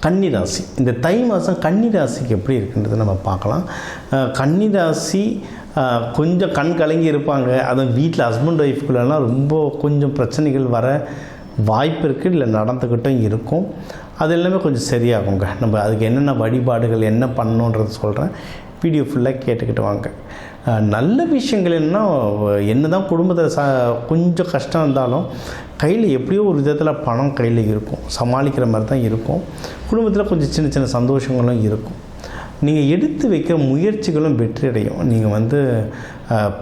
கன்னிராசி. இந்த தை மாதம் கன்னிராசிக்கு எப்படி இருக்குன்றது நம்ம பார்க்கலாம். கன்னிராசி கொஞ்சம் கண் கலங்கி இருப்பாங்க. அதுவும் வீட்டில் ஹஸ்பண்ட் ஒய்ஃப்குள்ளெல்லாம் ரொம்ப கொஞ்சம் பிரச்சனைகள் வர வாய்ப்பு இருக்குது, இல்லை நடந்துக்கிட்டும் இருக்கும். அது எல்லாமே கொஞ்சம் சரியாகுங்க. நம்ம அதுக்கு என்னென்ன வழிபாடுகள் என்ன பண்ணணுன்றது சொல்கிறேன், வீடியோ ஃபுல்லாக கேட்டுக்கிட்டு வாங்க. நல்ல விஷயங்கள் என்ன தான் குடும்பத்தில் கொஞ்சம் கஷ்டம் இருந்தாலும் கையில் எப்படியோ ஒரு விதத்தில் பணம் கையில் இருக்கும், சமாளிக்கிற மாதிரி தான் இருக்கும். குடும்பத்தில் கொஞ்சம் சின்ன சின்ன சந்தோஷங்களும் இருக்கும். நீங்கள் எடுத்து வைக்கிற முயற்சிகளும் வெற்றி அடையும். நீங்கள்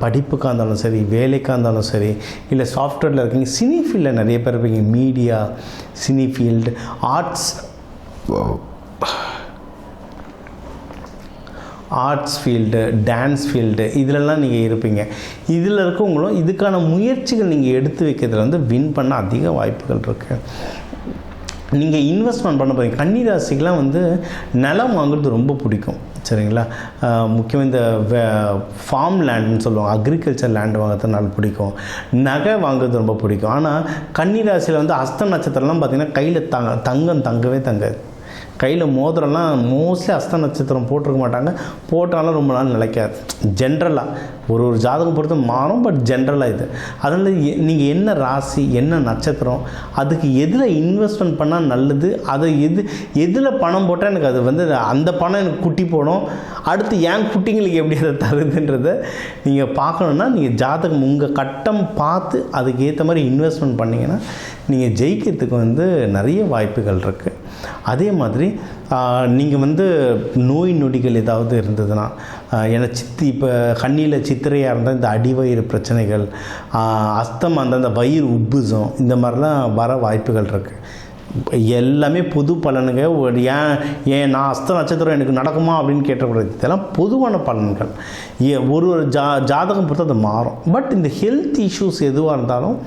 படிப்புக்காக இருந்தாலும் சரி, வேலைக்காக இருந்தாலும் சரி, இல்லை சாஃப்ட்வேரில் இருக்கீங்க, சினி ஃபீல்டில் நிறைய பேர் இருப்பீங்க, media, cine field, arts field, dance field, இதிலெல்லாம் நீங்கள் இருப்பீங்க. இதில் இருக்கவங்களும் இதுக்கான முயற்சிகள் நீங்கள் எடுத்து வைக்கிறதுல வின் பண்ண அதிக வாய்ப்புகள் இருக்குது. நீங்கள் இன்வெஸ்ட்மெண்ட் பண்ண போகிறீங்க. கன்னிராசிக்கெலாம் நிலம் வாங்குறது ரொம்ப பிடிக்கும், சரிங்களா? முக்கியமாக இந்த ஃபார்ம் லேண்டுன்னு சொல்லுவாங்க, அக்ரிகல்ச்சர் லேண்டு வாங்குறதுனால பிடிக்கும். நகை வாங்குறது ரொம்ப பிடிக்கும். ஆனால் கன்னிராசியில் அஸ்த நட்சத்திரம்லாம் பார்த்திங்கன்னா கையில் தங்கம் தங்கவே தங்காது. கையில் மோதிரம்லாம் மோஸ்ட்லி அஸ்த நட்சத்திரம் போட்டிருக்க மாட்டாங்க, போட்டாலும் ரொம்ப நாள் நிலைக்காது. ஜென்ரலாக ஒரு ஜாதகம் பொறுத்து மாறும், பட் ஜென்ரலாக இது. அதனால் நீங்கள் என்ன ராசி, என்ன நட்சத்திரம், அதுக்கு எதில் இன்வெஸ்ட்மெண்ட் பண்ணால் நல்லது, அதை எதில் பணம் போட்டால் எனக்கு அது அந்த பணம் எனக்கு குட்டி போடும், அடுத்து ஏன் குட்டிங்களுக்கு எப்படி அதை தருதுன்றதை நீங்கள் பார்க்கணுன்னா நீங்கள் ஜாதகம் உங்கள் கட்டம் பார்த்து அதுக்கு ஏற்ற மாதிரி இன்வெஸ்ட்மெண்ட் பண்ணிங்கன்னா நீங்கள் ஜெயிக்கிறதுக்கு நிறைய வாய்ப்புகள் இருக்குது. அதே மாதிரி நீங்கள் நோய் நொடிகள் ஏதாவது இருந்ததுன்னா, ஏன்னா இப்போ கண்ணியில் சித்திரையாக இருந்தால் இந்த அடிவயிறு பிரச்சனைகள், அஸ்தம் அந்த வயிறு உப்புசம், இந்த மாதிரிலாம் வர வாய்ப்புகள் இருக்குது. எல்லாமே பொது பலனுங்க. ஏன் நான் அஸ்த நட்சத்திரம் எனக்கு நடக்குமா அப்படின்னு கேட்டக்கூடாது. இதெல்லாம் பொதுவான பலன்கள். ஒரு ஜாதகம் பொறுத்து அது மாறும். பட் இந்த ஹெல்த் இஷ்யூஸ் எதுவாக இருந்தாலும்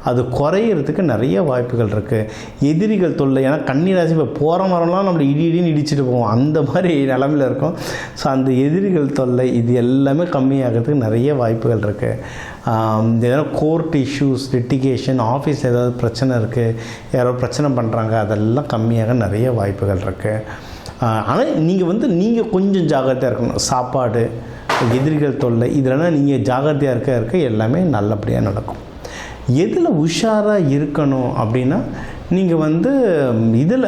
அது குறையிறதுக்கு நிறைய வாய்ப்புகள் இருக்குது. எதிரிகள் தொல்லை, ஏன்னா கன்னிராசி இப்போ போகிற மரம்லாம் நம்மளை இடின்னு இடிச்சிட்டு போவோம், அந்த மாதிரி நிலமையில் இருக்கும். ஸோ அந்த எதிரிகள் தொல்லை இது எல்லாமே கம்மியாகிறதுக்கு நிறைய வாய்ப்புகள் இருக்குது. எதனா கோர்ட் இஷ்யூஸ், லிட்டிகேஷன், ஆஃபீஸில் ஏதாவது பிரச்சனை இருக்குது, யாரோ பிரச்சனை பண்ணுறாங்க, அதெல்லாம் கம்மியாக நிறைய வாய்ப்புகள் இருக்குது. ஆனால் நீங்கள் கொஞ்சம் ஜாகிரதையாக இருக்கணும். சாப்பாடு, எதிரிகள் தொல்லை, இதெல்லாம் நீங்கள் ஜாகிரதையாக இருக்க எல்லாமே நல்லபடியாக நடக்கும். எதில் உஷாராக இருக்கணும் அப்படின்னா, நீங்கள் இதில்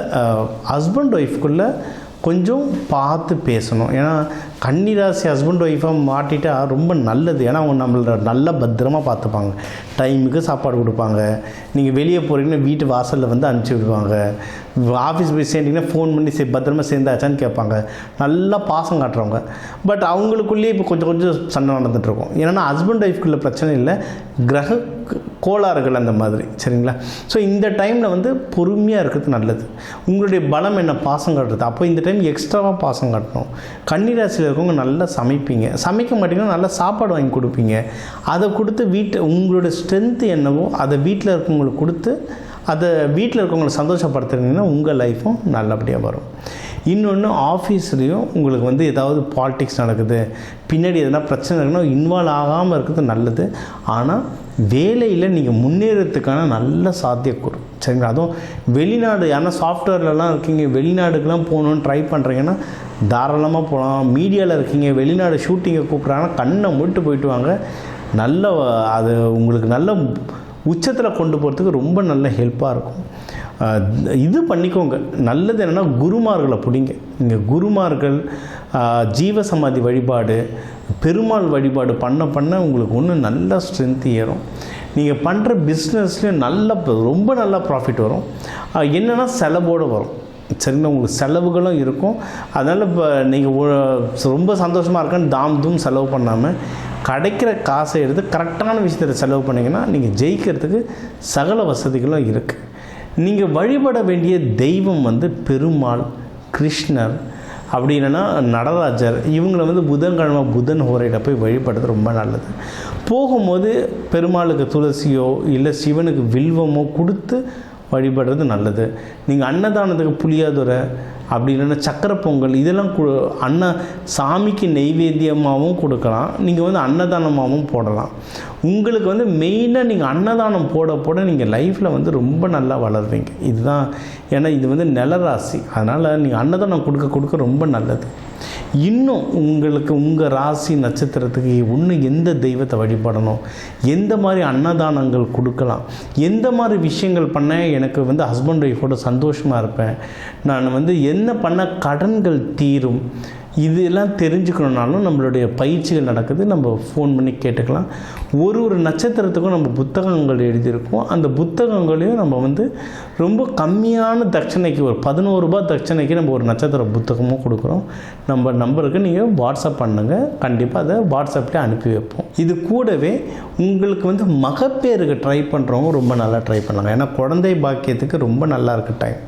ஹஸ்பண்ட் ஒய்ஃப்குள்ளே கொஞ்சம் பார்த்து பேசணும். ஏன்னா கன்னிராசி ஹஸ்பண்ட் ஒய்ஃபாக மாட்டிட்டால் ரொம்ப நல்லது. ஏன்னா அவங்க நம்மளை நல்லா பத்திரமாக பார்த்துப்பாங்க, டைமுக்கு சாப்பாடு கொடுப்பாங்க. நீங்கள் வெளியே போகிறீங்கன்னா வீட்டு வாசலில் அனுப்பிச்சி விடுவாங்க. ஆஃபீஸ் போய் சேர்ந்தீங்கன்னா ஃபோன் பண்ணி பத்திரமா சேர்ந்தாச்சான்னு கேட்பாங்க. நல்லா பாசம் காட்டுறவங்க. பட் அவங்களுக்குள்ளேயே இப்போ கொஞ்சம் சண்டை நடந்துகிட்ருக்கும். ஏன்னா ஹஸ்பண்ட் ஒய்ஃப்குள்ள பிரச்சனை இல்லை, கிரக கோளாறுகள் அந்த மாதிரி, சரிங்களா? ஸோ இந்த டைமில் பொறுமையாக இருக்கிறது நல்லது. உங்களுடைய பலம் என்ன, பாசம் காட்டுறது. அப்போ இந்த டைம் எக்ஸ்ட்ராவாக பாசம் காட்டணும். கன்னிராசியில் இருக்கவங்க நல்லா சமைப்பீங்க, சமைக்க மாட்டீங்கன்னா நல்லா சாப்பாடு வாங்கி கொடுப்பீங்க. அதை கொடுத்து உங்களோட ஸ்ட்ரென்த்து என்னவோ அதை வீட்டில் இருக்கவங்களுக்கு கொடுத்து அதை வீட்டில் இருக்கவங்களை சந்தோஷப்படுத்துறீங்கன்னா உங்கள் லைஃப்பும் நல்லபடியாக வரும். இன்னொன்று, ஆஃபீஸ்லேயும் உங்களுக்கு ஏதாவது பாலிடிக்ஸ் நடக்குது, பின்னாடி எதனா பிரச்சனை இருக்குன்னா இன்வால்வ் ஆகாமல் இருக்கிறது நல்லது. ஆனால் வேலையில் நீங்கள் முன்னேறத்துக்கான நல்ல சாத்தியக்கூறு, சரிங்களா? அதுவும் வெளிநாடு, ஏன்னா சாஃப்ட்வேர்லலாம் இருக்கீங்க, வெளிநாடுக்கெலாம் போகணுன்னு ட்ரை பண்ணுறீங்கன்னா தாராளமாக போகலாம். மீடியாவில் இருக்கீங்க, வெளிநாடு ஷூட்டிங்கை கூப்பிட்றாங்கன்னா கண்ணை மூட்டு போயிட்டு வாங்க. அது உங்களுக்கு நல்ல உச்சத்தில் கொண்டு போகிறதுக்கு ரொம்ப நல்ல ஹெல்ப்பாக இருக்கும். இது பண்ணிக்கோங்க. நல்லது என்னென்னா குருமார்களை பிடிங்க. இங்கே குருமார்கள், ஜீவசமாதி வழிபாடு, பெருமாள் வழிபாடு பண்ண உங்களுக்கு ஒன்று நல்ல ஸ்ட்ரென்த் ஏறும். நீங்கள் பண்ணுற பிஸ்னஸ்லேயும் ரொம்ப நல்லா ப்ராஃபிட் வரும். என்னென்னா செலவோடு வரும், சரிங்களா? உங்களுக்கு செலவுகளும் இருக்கும். அதனால் இப்போ நீங்கள் ரொம்ப சந்தோஷமாக இருக்கேன்னு தாம் செலவு பண்ணாமல் கிடைக்கிற காசை எடுத்து கரெக்டான விஷயத்தில் செலவு பண்ணிங்கன்னா நீங்கள் ஜெயிக்கிறதுக்கு சகல வசதிகளும் இருக்குது. நீங்கள் வழிபட வேண்டிய தெய்வம் பெருமாள், கிருஷ்ணர், அப்படி இல்லைன்னா நடராஜர். இவங்களை புதன்கிழமை புதன் ஹோரையில் போய் வழிபடுறது ரொம்ப நல்லது. போகும்போது பெருமாளுக்கு துளசியோ இல்லை சிவனுக்கு வில்வமோ கொடுத்து வழிபடுறது நல்லது. நீங்கள் அன்னதானத்துக்கு புளியாதுரை அப்படி இல்லைன்னா சக்கரை பொங்கல் இதெல்லாம் சாமிக்கு நெய்வேத்தியமாகவும் கொடுக்கலாம். நீங்கள் வந்து அன்னதானமாகவும் போடலாம். உங்களுக்கு வந்து மெயினாக நீங்கள் அன்னதானம் போட நீங்கள் லைஃப்பில் வந்து ரொம்ப நல்லா வளருவீங்க. இதுதான், ஏன்னா இது வந்து நிலராசி. அதனால் நீங்கள் அன்னதானம் கொடுக்க ரொம்ப நல்லது. இன்னும் உங்களுக்கு உங்கள் ராசி நட்சத்திரத்துக்கு இன்னும் எந்த தெய்வத்தை வழிபடணும், எந்த மாதிரி அன்னதானங்கள் கொடுக்கலாம், எந்த மாதிரி விஷயங்கள் பண்ண எனக்கு வந்து ஹஸ்பண்ட் ஒய்ஃபோட சந்தோஷமாக இருப்பேன், நான் வந்து என்ன பண்ண கடன்கள் தீரும், இதெல்லாம் தெரிஞ்சுக்கணுன்னாலும் நம்மளுடைய பயிற்சிகள் நடக்குது. நம்ம ஃபோன் பண்ணி கேட்டுக்கலாம். ஒரு நட்சத்திரத்துக்கும் நம்ம புத்தகங்கள் எழுதியிருக்கோம். அந்த புத்தகங்களையும் நம்ம வந்து ரொம்ப கம்மியான தட்சணைக்கு, ஒரு 11 ரூபாய் தட்சணைக்கு நம்ம ஒரு நட்சத்திர புத்தகமும் கொடுக்குறோம். நம்ம நம்பருக்கு நீங்கள் வாட்ஸ்அப் பண்ணுங்கள், கண்டிப்பாக அதை வாட்ஸ்அப்லேயே அனுப்பி வைப்போம். இது கூடவே உங்களுக்கு வந்து மகப்பேருக்கு ட்ரை பண்ணுறவங்க ரொம்ப நல்லா ட்ரை பண்ணலாங்க. ஏன்னா குழந்தை பாக்கியத்துக்கு ரொம்ப நல்லா இருக்குது டைம்.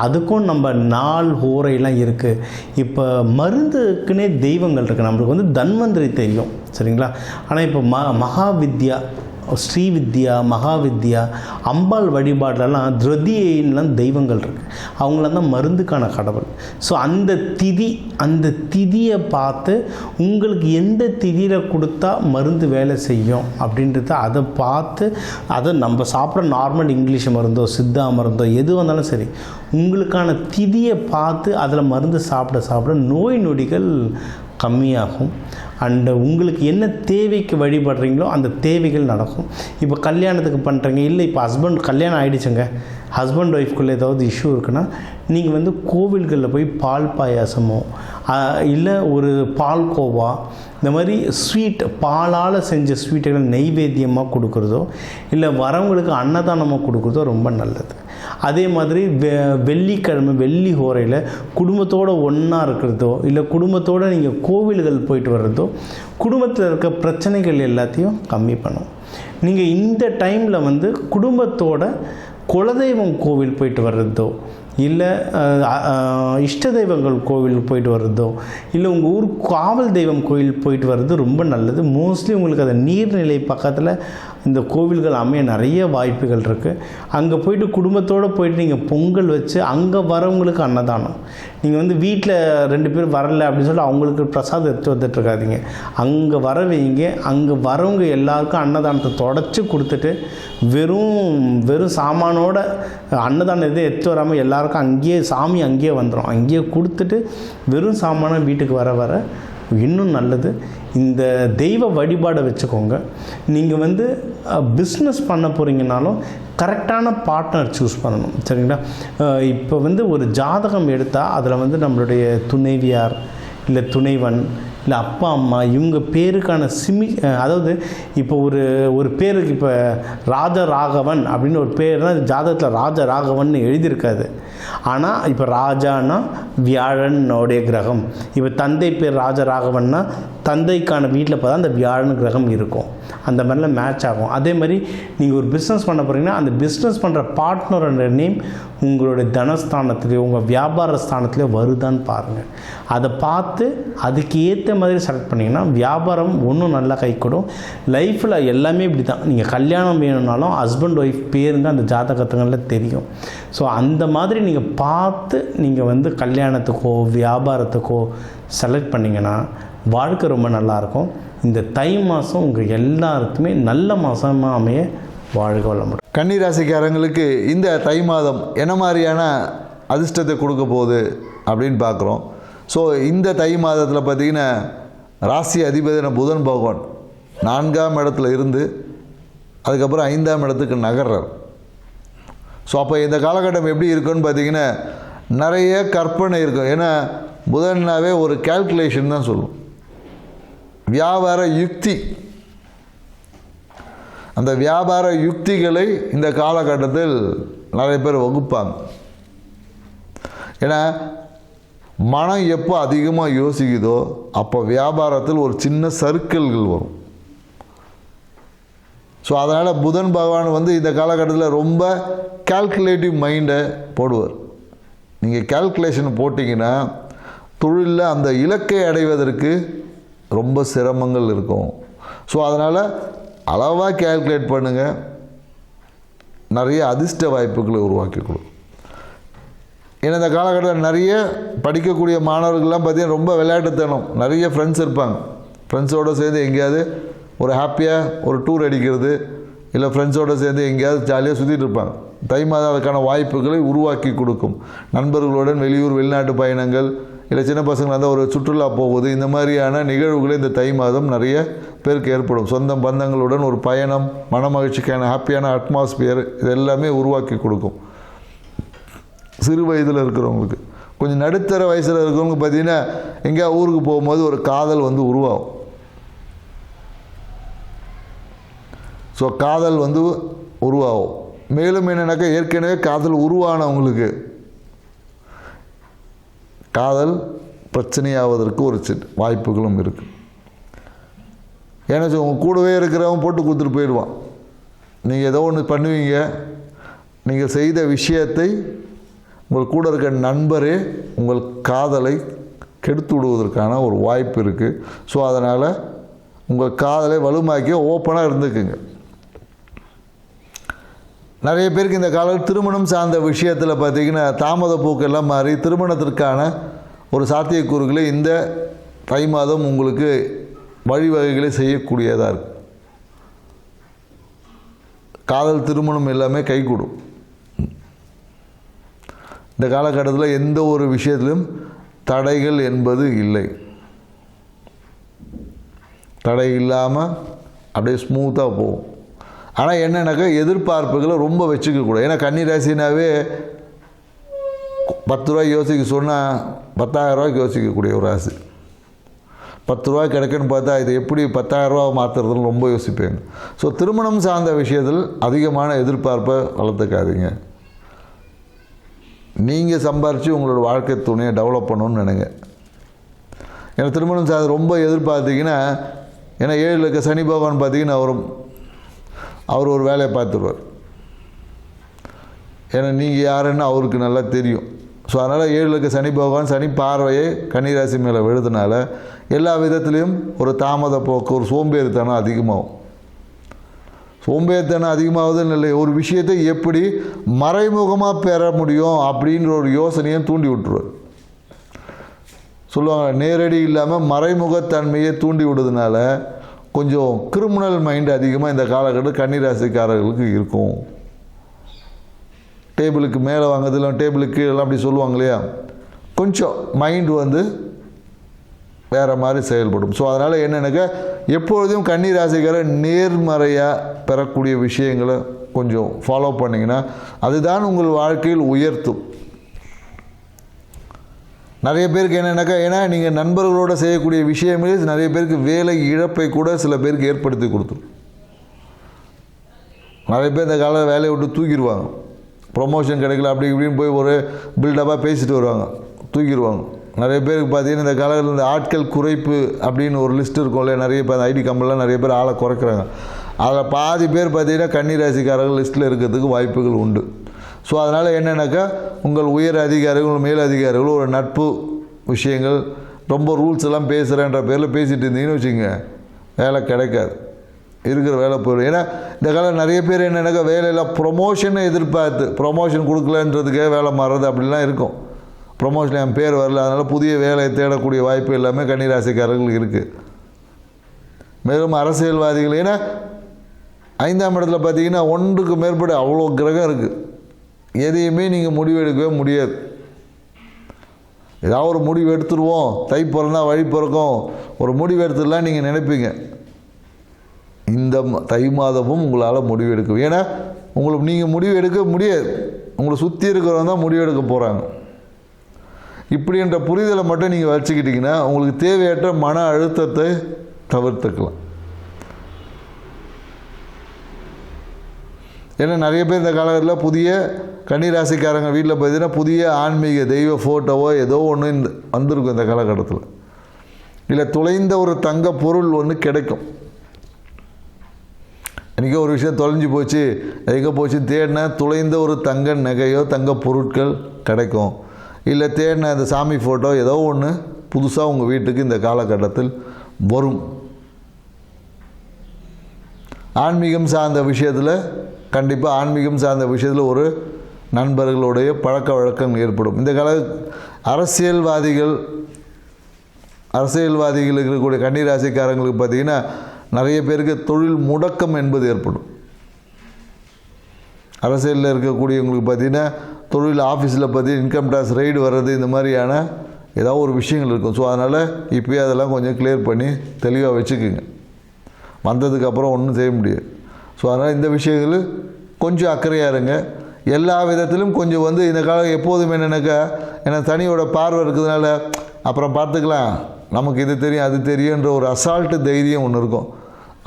அதுக்கும் நம்ம நாள் ஹோரைலாம் இருக்குது. இப்போ மருந்துக்குன்னே தெய்வங்கள் இருக்குது. நம்மளுக்கு வந்து தன்வந்திரி தெரியும், சரிங்களா? ஆனால் இப்போ மகாவித்யா, ஸ்ரீவித்யா, மகாவித்யா, அம்பாள் வழிபாடெல்லாம் திருதியெல்லாம் தெய்வங்கள் இருக்குது. அவங்களாம் தான் மருந்துக்கான கடவுள். ஸோ அந்த திதியை பார்த்து உங்களுக்கு எந்த திதியில் கொடுத்தா மருந்து வேலை செய்யும் அப்படின்றத அதை பார்த்து, அதை நம்ம சாப்பிட்ற நார்மல் இங்கிலீஷ் மருந்தோ சித்தா மருந்தோ எது வந்தாலும் சரி, உங்களுக்கான திதியை பார்த்து அதில் மருந்து சாப்பிட நோய் நொடிகள் கம்மியாகும். அண்டு உங்களுக்கு என்ன தேவைக்கு வழிபடுறீங்களோ அந்த தேவைகள் நடக்கும். இப்போ கல்யாணத்துக்கு பண்ணுறீங்க, இல்லை இப்போ கல்யாணம் ஆகிடுச்சுங்க, ஹஸ்பண்ட் ஒய்ஃப்குள்ளே ஏதாவது இஷ்யூ இருக்குன்னா நீங்கள் வந்து கோவில்களில் போய் பால் பாயாசமோ இல்லை ஒரு பால்கோவா, இந்த மாதிரி ஸ்வீட் பாலால் செஞ்ச ஸ்வீட்டுகள் நெய்வேத்தியமாக கொடுக்குறதோ இல்லை வரவங்களுக்கு அன்னதானமாக கொடுக்குறதோ ரொம்ப நல்லது. அதே மாதிரி வெள்ளிக்கிழமை வெள்ளி ஹோரையில் குடும்பத்தோடு ஒன்றா இருக்கிறதோ இல்லை குடும்பத்தோடு நீங்கள் கோவில்கள் போயிட்டு வர்றதோ குடும்பத்தில் இருக்க பிரச்சனைகள் எல்லாத்தையும் கம்மி பண்ணும். நீங்கள் இந்த டைமில் வந்து குடும்பத்தோட குலதெய்வம் கோவில் போயிட்டு வர்றதோ இல்லை இஷ்ட தெய்வங்கள் கோவில் போயிட்டு வர்றதோ இல்லை உங்கள் ஊர் காவல் தெய்வம் கோவில் போயிட்டு வர்றது ரொம்ப நல்லது. மோஸ்ட்லி உங்களுக்கு அந்த நீர்நிலை பக்கத்தில் இந்த கோவில்கள் அமைய நிறைய வாய்ப்புகள் இருக்குது. அங்கே போயிட்டு குடும்பத்தோடு போயிட்டு நீங்கள் பொங்கல் வச்சு அங்கே வரவங்களுக்கு அன்னதானம். நீங்கள் வந்து வீட்டில் 2 பேர் வரலை அப்படின்னு சொல்லிட்டு அவங்களுக்கு பிரசாதம் எடுத்து வந்துட்டுருக்காதீங்க. அங்கே வர வைங்க. அங்கே வரவங்க எல்லாருக்கும் அன்னதானத்தை தொடச்சி கொடுத்துட்டு வெறும் சாமானோட அன்னதானம் எதுவும் எடுத்து வராமல் எல்லாருக்கும் அங்கேயே சாமி அங்கேயே வந்துடும். அங்கேயே கொடுத்துட்டு வெறும் சாமான வீட்டுக்கு வர இன்னும் நல்லது. இந்த தெய்வ வழிபாடை வச்சுக்கோங்க. நீங்கள் வந்து பிஸ்னஸ் பண்ண போகிறீங்கனாலும் கரெக்டான பார்ட்னர் சூஸ் பண்ணணும், சரிங்களா? இப்போ வந்து ஒரு ஜாதகம் எடுத்தால் அதில் வந்து நம்மளுடைய துணைவியார் இல்லை துணைவன் இல்லை அப்பா அம்மா இவங்க பேருக்கான அதாவது இப்போ ஒரு பேருக்கு இப்போ ராஜராகவன் அப்படின்னு ஒரு பேர்னால் ஜாதகத்தில் ராஜராகவன் எழுதியிருக்காது. ஆனால் இப்போ ராஜானா வியாழனுடைய கிரகம். இப்போ தந்தை பேர் ராஜராகவன்னா தந்தைக்கான வீட்டில் பார்த்தா அந்த வியாழன் கிரகம் இருக்கும். அந்த மாதிரிலாம் மேட்ச் ஆகும். அதே மாதிரி நீங்கள் ஒரு பிஸ்னஸ் பண்ண போகிறீங்கன்னா அந்த பிஸ்னஸ் பண்ணுற பார்ட்னரோட நேம் உங்களுடைய தனஸ்தானத்துலேயோ உங்கள் வியாபார ஸ்தானத்துலேயோ வருதான்னு பாருங்கள். அதை பார்த்து அதுக்கு ஏற்ற மாதிரி செலக்ட் பண்ணிங்கன்னா வியாபாரம் ஒன்றும் நல்லா கை கொடும். லைஃப்பில் எல்லாமே இப்படி தான். நீங்கள் கல்யாணம் வேணும்னாலும் ஹஸ்பண்ட் ஒய்ஃப் பேருங்க அந்த ஜாதகத்துங்களில் தெரியும். ஸோ அந்த மாதிரி நீங்கள் பார்த்து நீங்கள் வந்து கல்யாணத்துக்கோ வியாபாரத்துக்கோ செலக்ட் பண்ணிங்கன்னா வாழ்க்கை ரொம்ப நல்லாயிருக்கும். இந்த தை மாதம் உங்கள் எல்லாருக்குமே நல்ல மாதமாக அமைய வாழ்க வளமுடன். கன்னிராசிக்காரங்களுக்கு இந்த தை மாதம் என்ன மாதிரியான அதிர்ஷ்டத்தை கொடுக்க போகுது அப்படின்னு பார்க்குறோம். ஸோ இந்த தை மாதத்தில் பார்த்திங்கன்னா ராசி அதிபதியான புதன் பகவான் 4ஆம் இடத்துல இருந்து அதுக்கப்புறம் 5ஆம் இடத்துக்கு நகர்றார். ஸோ அப்போ இந்த காலகட்டம் எப்படி இருக்குன்னு பார்த்திங்கன்னா நிறைய கற்பனை இருக்கும். ஏன்னா புதன்னாவே ஒரு கால்குலேஷன் தான் சொல்லும், வியாபார யுக்தி. அந்த வியாபார யுக்திகளை இந்த காலகட்டத்தில் நிறைய பேர் வகுப்பாங்க. ஏன்னா மனம் எப்போ அதிகமாக யோசிக்குதோ அப்போ வியாபாரத்தில் ஒரு சின்ன சர்க்கிள்கள் வரும். ஸோ அதனால் புதன் பகவான் வந்து இந்த காலகட்டத்தில் ரொம்ப கால்குலேட்டிவ் மைண்டை போடுவார். நீங்கள் கால்குலேஷன் போட்டிங்கன்னா தொழிலில் அந்த இலக்கை அடைவதற்கு ரொம்ப சிரமங்கள் இருக்கும். ஸோ அதனால் அளவாக கால்குலேட் பண்ணுங்கள். நிறைய அதிர்ஷ்ட வாய்ப்புகளை உருவாக்கி கொடுக்கும். ஏன்னா இந்த காலகட்டத்தில் நிறைய படிக்கக்கூடிய மாணவர்கள்லாம் பார்த்தீங்கன்னா ரொம்ப விளையாட்டுத்தனம், நிறைய ஃப்ரெண்ட்ஸ் இருப்பாங்க. ஃப்ரெண்ட்ஸோடு சேர்ந்து எங்கேயாவது ஒரு ஹாப்பியாக ஒரு டூர் அடிக்கிறது, இல்லை ஃப்ரெண்ட்ஸோடு சேர்ந்து எங்கேயாவது ஜாலியாக சுற்றிட்டு இருப்பாங்க. தை மாதம் அதுக்கான வாய்ப்புகளை உருவாக்கி கொடுக்கும். நண்பர்களுடன் வெளியூர் வெளிநாட்டு பயணங்கள், இல்லை சின்ன பசங்களாக இருந்தால் ஒரு சுற்றுலா போவது, இந்த மாதிரியான நிகழ்வுகளை இந்த தை மாதம் நிறைய பேருக்கு ஏற்படும். சொந்த பந்தங்களுடன் ஒரு பயணம், மன மகிழ்ச்சிக்கான ஹாப்பியான அட்மாஸ்பியர், இது எல்லாமே உருவாக்கி கொடுக்கும். சிறு வயதில் இருக்கிறவங்களுக்கு, கொஞ்சம் நடுத்தர வயசில் இருக்கிறவங்க பார்த்தீங்கன்னா எங்கேயா ஊருக்கு போகும்போது ஒரு காதல் வந்து உருவாகும். ஸோ காதல் வந்து உருவாகும். மேலும் என்னென்னாக்கா ஏற்கனவே காதல் உருவானவங்களுக்கு காதல் பிரச்சனையாவதற்கு ஒரு வாய்ப்புகளும் இருக்குது. ஏன்னா உங்கள் கூடவே இருக்கிறவன் போட்டு கொடுத்துட்டு போயிடுவான். நீங்கள் ஏதோ ஒன்று பண்ணுவீங்க, நீங்கள் செய்த விஷயத்தை உங்கள் கூட இருக்க நண்பரே உங்கள் காதலை கெடுத்து விடுவதற்கான ஒரு வாய்ப்பு இருக்குது. ஸோ அதனால் உங்கள் காதலை வலுமாக்கி ஓப்பனாக இருந்துக்குங்க. நிறைய பேருக்கு இந்த காலம் திருமணம் சார்ந்த விஷயத்தில் பார்த்திங்கன்னா தாமத போக்கெல்லாம் மாறி திருமணத்திற்கான ஒரு சாத்தியக்கூறுகளை இந்த தை மாதம் உங்களுக்கு வழிவகைகளை செய்யக்கூடியதாக இருக்குது. காதல் திருமணம் எல்லாமே கைகூடும். இந்த காலகட்டத்தில் எந்த ஒரு விஷயத்திலும் தடைகள் என்பது இல்லை. தடை இல்லாமல் அப்படியே ஸ்மூத்தாக போகும். ஆனால் என்னென்னாக்கா எதிர்பார்ப்புகளை ரொம்ப வச்சுக்கக்கூடாது. ஏன்னா கன்னி ராசினாவே 10 ரூபாய்க்கு யோசிக்க சொன்னால் 10,000 ரூபாய்க்கு யோசிக்கக்கூடிய ஒரு ராசி. 10 ரூபா கிடைக்குன்னு பார்த்தா இது எப்படி 10,000 ரூபா மாற்றுறதுன்னு ரொம்ப யோசிப்பேங்க. ஸோ திருமணம் சார்ந்த விஷயத்தில் அதிகமான எதிர்பார்ப்பை வளர்த்துக்காதீங்க. நீங்கள் சம்பாரித்து உங்களோட வாழ்க்கை துணையை டெவலப் பண்ணணும்னு நினைங்க. ஏன்னா திருமணம் சார்ந்த ரொம்ப எதிர்பார்த்தீங்கன்னா, ஏன்னா 7 இருக்க சனி பகவான் பார்த்தீங்கன்னா அவர் ஒரு வேலையை பார்த்துருவார். ஏன்னா நீங்கள் யாருன்னு அவருக்கு நல்லா தெரியும். ஸோ அதனால் 7 இருக்க சனி பகவான் சனி பார்வையை கன்னிராசி மேலே விழுதுனால எல்லா விதத்துலேயும் ஒரு தாமத போக்கு, ஒரு சோம்பேறித்தனம் அதிகமாகும். சோம்பேறித்தனம் அதிகமாகுதுன்னு இல்லை, ஒரு விஷயத்தை எப்படி மறைமுகமாக பெற முடியும் அப்படின்ற ஒரு யோசனையும் தூண்டி விட்டுருவார். சொல்லுவாங்க நேரடி இல்லாமல் மறைமுகத்தன்மையை தூண்டி விடுறதுனால கொஞ்சம் கிரிமினல் மைண்டு அதிகமாக இந்த காலகட்டத்தில் கன்னிராசிக்காரர்களுக்கு இருக்கும். டேபிளுக்கு மேலே வாங்குறதுல டேபிளுக்கு எல்லாம் அப்படி சொல்லுவாங்க இல்லையா, கொஞ்சம் மைண்டு வந்து வேறு மாதிரி செயல்படும். ஸோ அதனால் என்னென்னாக்கா எப்பொழுதும் கன்னிராசிக்காரர் நேர்மறையாக பெறக்கூடிய விஷயங்களை கொஞ்சம் ஃபாலோ பண்ணிங்கன்னா அதுதான் உங்கள் வாழ்க்கையில் உயர்த்தும். நிறைய பேருக்கு என்னென்னாக்கா, ஏன்னா நீங்கள் நண்பர்களோடு செய்யக்கூடிய விஷயங்களே நிறைய பேருக்கு வேலை இழப்பை கூட சில பேருக்கு ஏற்படுத்தி கொடுத்துரும். நிறைய பேர் இந்த கால வேலையை விட்டு தூக்கிடுவாங்க. ப்ரொமோஷன் கிடைக்கல அப்படி இப்படின்னு போய் ஒரு பில்டப்பாக பேசிட்டு வருவாங்க, தூக்கிடுவாங்க. நிறைய பேருக்கு பார்த்தீங்கன்னா இந்த காலத்தில் இந்த ஆட்கள் குறைப்பு அப்படின்னு ஒரு லிஸ்ட் இருக்கும்ல, நிறைய இப்போ ஐடி கம்பெனிலாம் நிறைய பேர் ஆளை குறைக்கிறாங்க. அதில் பாதி பேர் பார்த்தீங்கன்னா கன்னிராசிக்காரர்கள் லிஸ்ட்டில் இருக்கிறதுக்கு வாய்ப்புகள் உண்டு. ஸோ அதனால் என்னென்னாக்கா உங்கள் உயர் அதிகாரிகள் மேல் அதிகாரிகள் ஒரு நட்பு விஷயங்கள் ரொம்ப ரூல்ஸ் எல்லாம் பேசுகிறேன்ற பேரில் பேசிகிட்டு இருந்தீங்கன்னு வச்சுங்க, வேலை கிடைக்காது, இருக்கிற வேலை போயிடும். ஏன்னா இந்த காலம் நிறைய பேர் என்னென்னாக்கா வேலையில் ப்ரொமோஷனை எதிர்பார்த்து ப்ரொமோஷன் கொடுக்கலன்றதுக்கே வேலை மாறுறது அப்படிலாம் இருக்கும். ப்ரொமோஷன் என் பேர் வரல, அதனால் புதிய வேலையை தேடக்கூடிய வாய்ப்பு எல்லாமே கன்னிராசிக்காரர்களுக்கு இருக்குது. மேலும் அரசியல்வாதிகள், ஏன்னா 5ஆம் இடத்துல பார்த்தீங்கன்னா 1க்கு மேற்பட்ட அவ்வளோ கிரகம் இருக்குது. எதையுமே நீங்கள் முடிவெடுக்கவே முடியாது. ஏதாவது ஒரு முடிவு எடுத்துருவோம், தை பிறந்தா வழி பிறக்கும், ஒரு முடிவு எடுத்துடலாம் நீங்கள் நினைப்பீங்க. இந்த தை மாதமும் உங்களால் முடிவு எடுக்க, ஏன்னா உங்களுக்கு நீங்கள் முடிவு எடுக்க முடியாது, உங்களை சுற்றி இருக்கிறவங்க தான் முடிவு எடுக்க போகிறாங்க. இப்படின்ற புரிதலை மட்டும் நீங்கள் வச்சுக்கிட்டிங்கன்னா உங்களுக்கு தேவையற்ற மன அழுத்தத்தை தவிர்த்துக்கலாம். ஏன்னா நிறைய பேர் இந்த காலகட்டத்தில் புதிய கன்னிராசிக்காரங்க வீட்டில் பார்த்தீங்கன்னா புதிய ஆன்மீக தெய்வ ஃபோட்டோவோ ஏதோ ஒன்று வந்திருக்கும் இந்த காலகட்டத்தில். இல்லை தொலைந்த ஒரு தங்க பொருள் ஒன்று கிடைக்கும். இன்றைக்கி ஒரு விஷயம் தொலைஞ்சு போச்சு, எங்கே போச்சுன்னு தேடினா தொலைந்த ஒரு தங்க நகையோ தங்க பொருட்கள் கிடைக்கும். இல்லை தேடின அந்த சாமி ஃபோட்டோ ஏதோ ஒன்று புதுசாக உங்கள் வீட்டுக்கு இந்த காலகட்டத்தில் வரும். ஆன்மீகம் சார்ந்த விஷயத்தில் கண்டிப்பாக ஆன்மீகம் சார்ந்த விஷயத்தில் ஒரு நண்பர்களுடைய பழக்க வழக்கம் ஏற்படும். இந்த கால அரசியல்வாதிகள் இருக்கக்கூடிய கன்னிராசிக்காரங்களுக்கு பார்த்திங்கன்னா நிறைய பேருக்கு தொழில் முடக்கம் என்பது ஏற்படும். அரசியலில் இருக்கக்கூடியவங்களுக்கு பார்த்திங்கன்னா தொழில் ஆஃபீஸில் பார்த்திங்கன்னா இன்கம் டேக்ஸ் ரைடு வர்றது இந்த மாதிரியான ஏதாவது ஒரு விஷயங்கள் இருக்கும். ஸோ அதனால் இப்போயே அதெல்லாம் கொஞ்சம் கிளியர் பண்ணி தெளிவாக வச்சுக்குங்க. வந்ததுக்கப்புறம் ஒன்றும் செய்ய முடியாது. ஸோ அதனால் இந்த விஷயங்கள் கொஞ்சம் அக்கறையாக இருங்க. எல்லா விதத்திலும் கொஞ்சம் இந்த காலம் எப்போதும் என்னென்னாக்கா ஏன்னா சனியோட பார்வை இருக்கிறதுனால அப்புறம் பார்த்துக்கலாம், நமக்கு இது தெரியும் அது தெரியுன்ற ஒரு அசால்ட்டு தைரியம் ஒன்று இருக்கும்.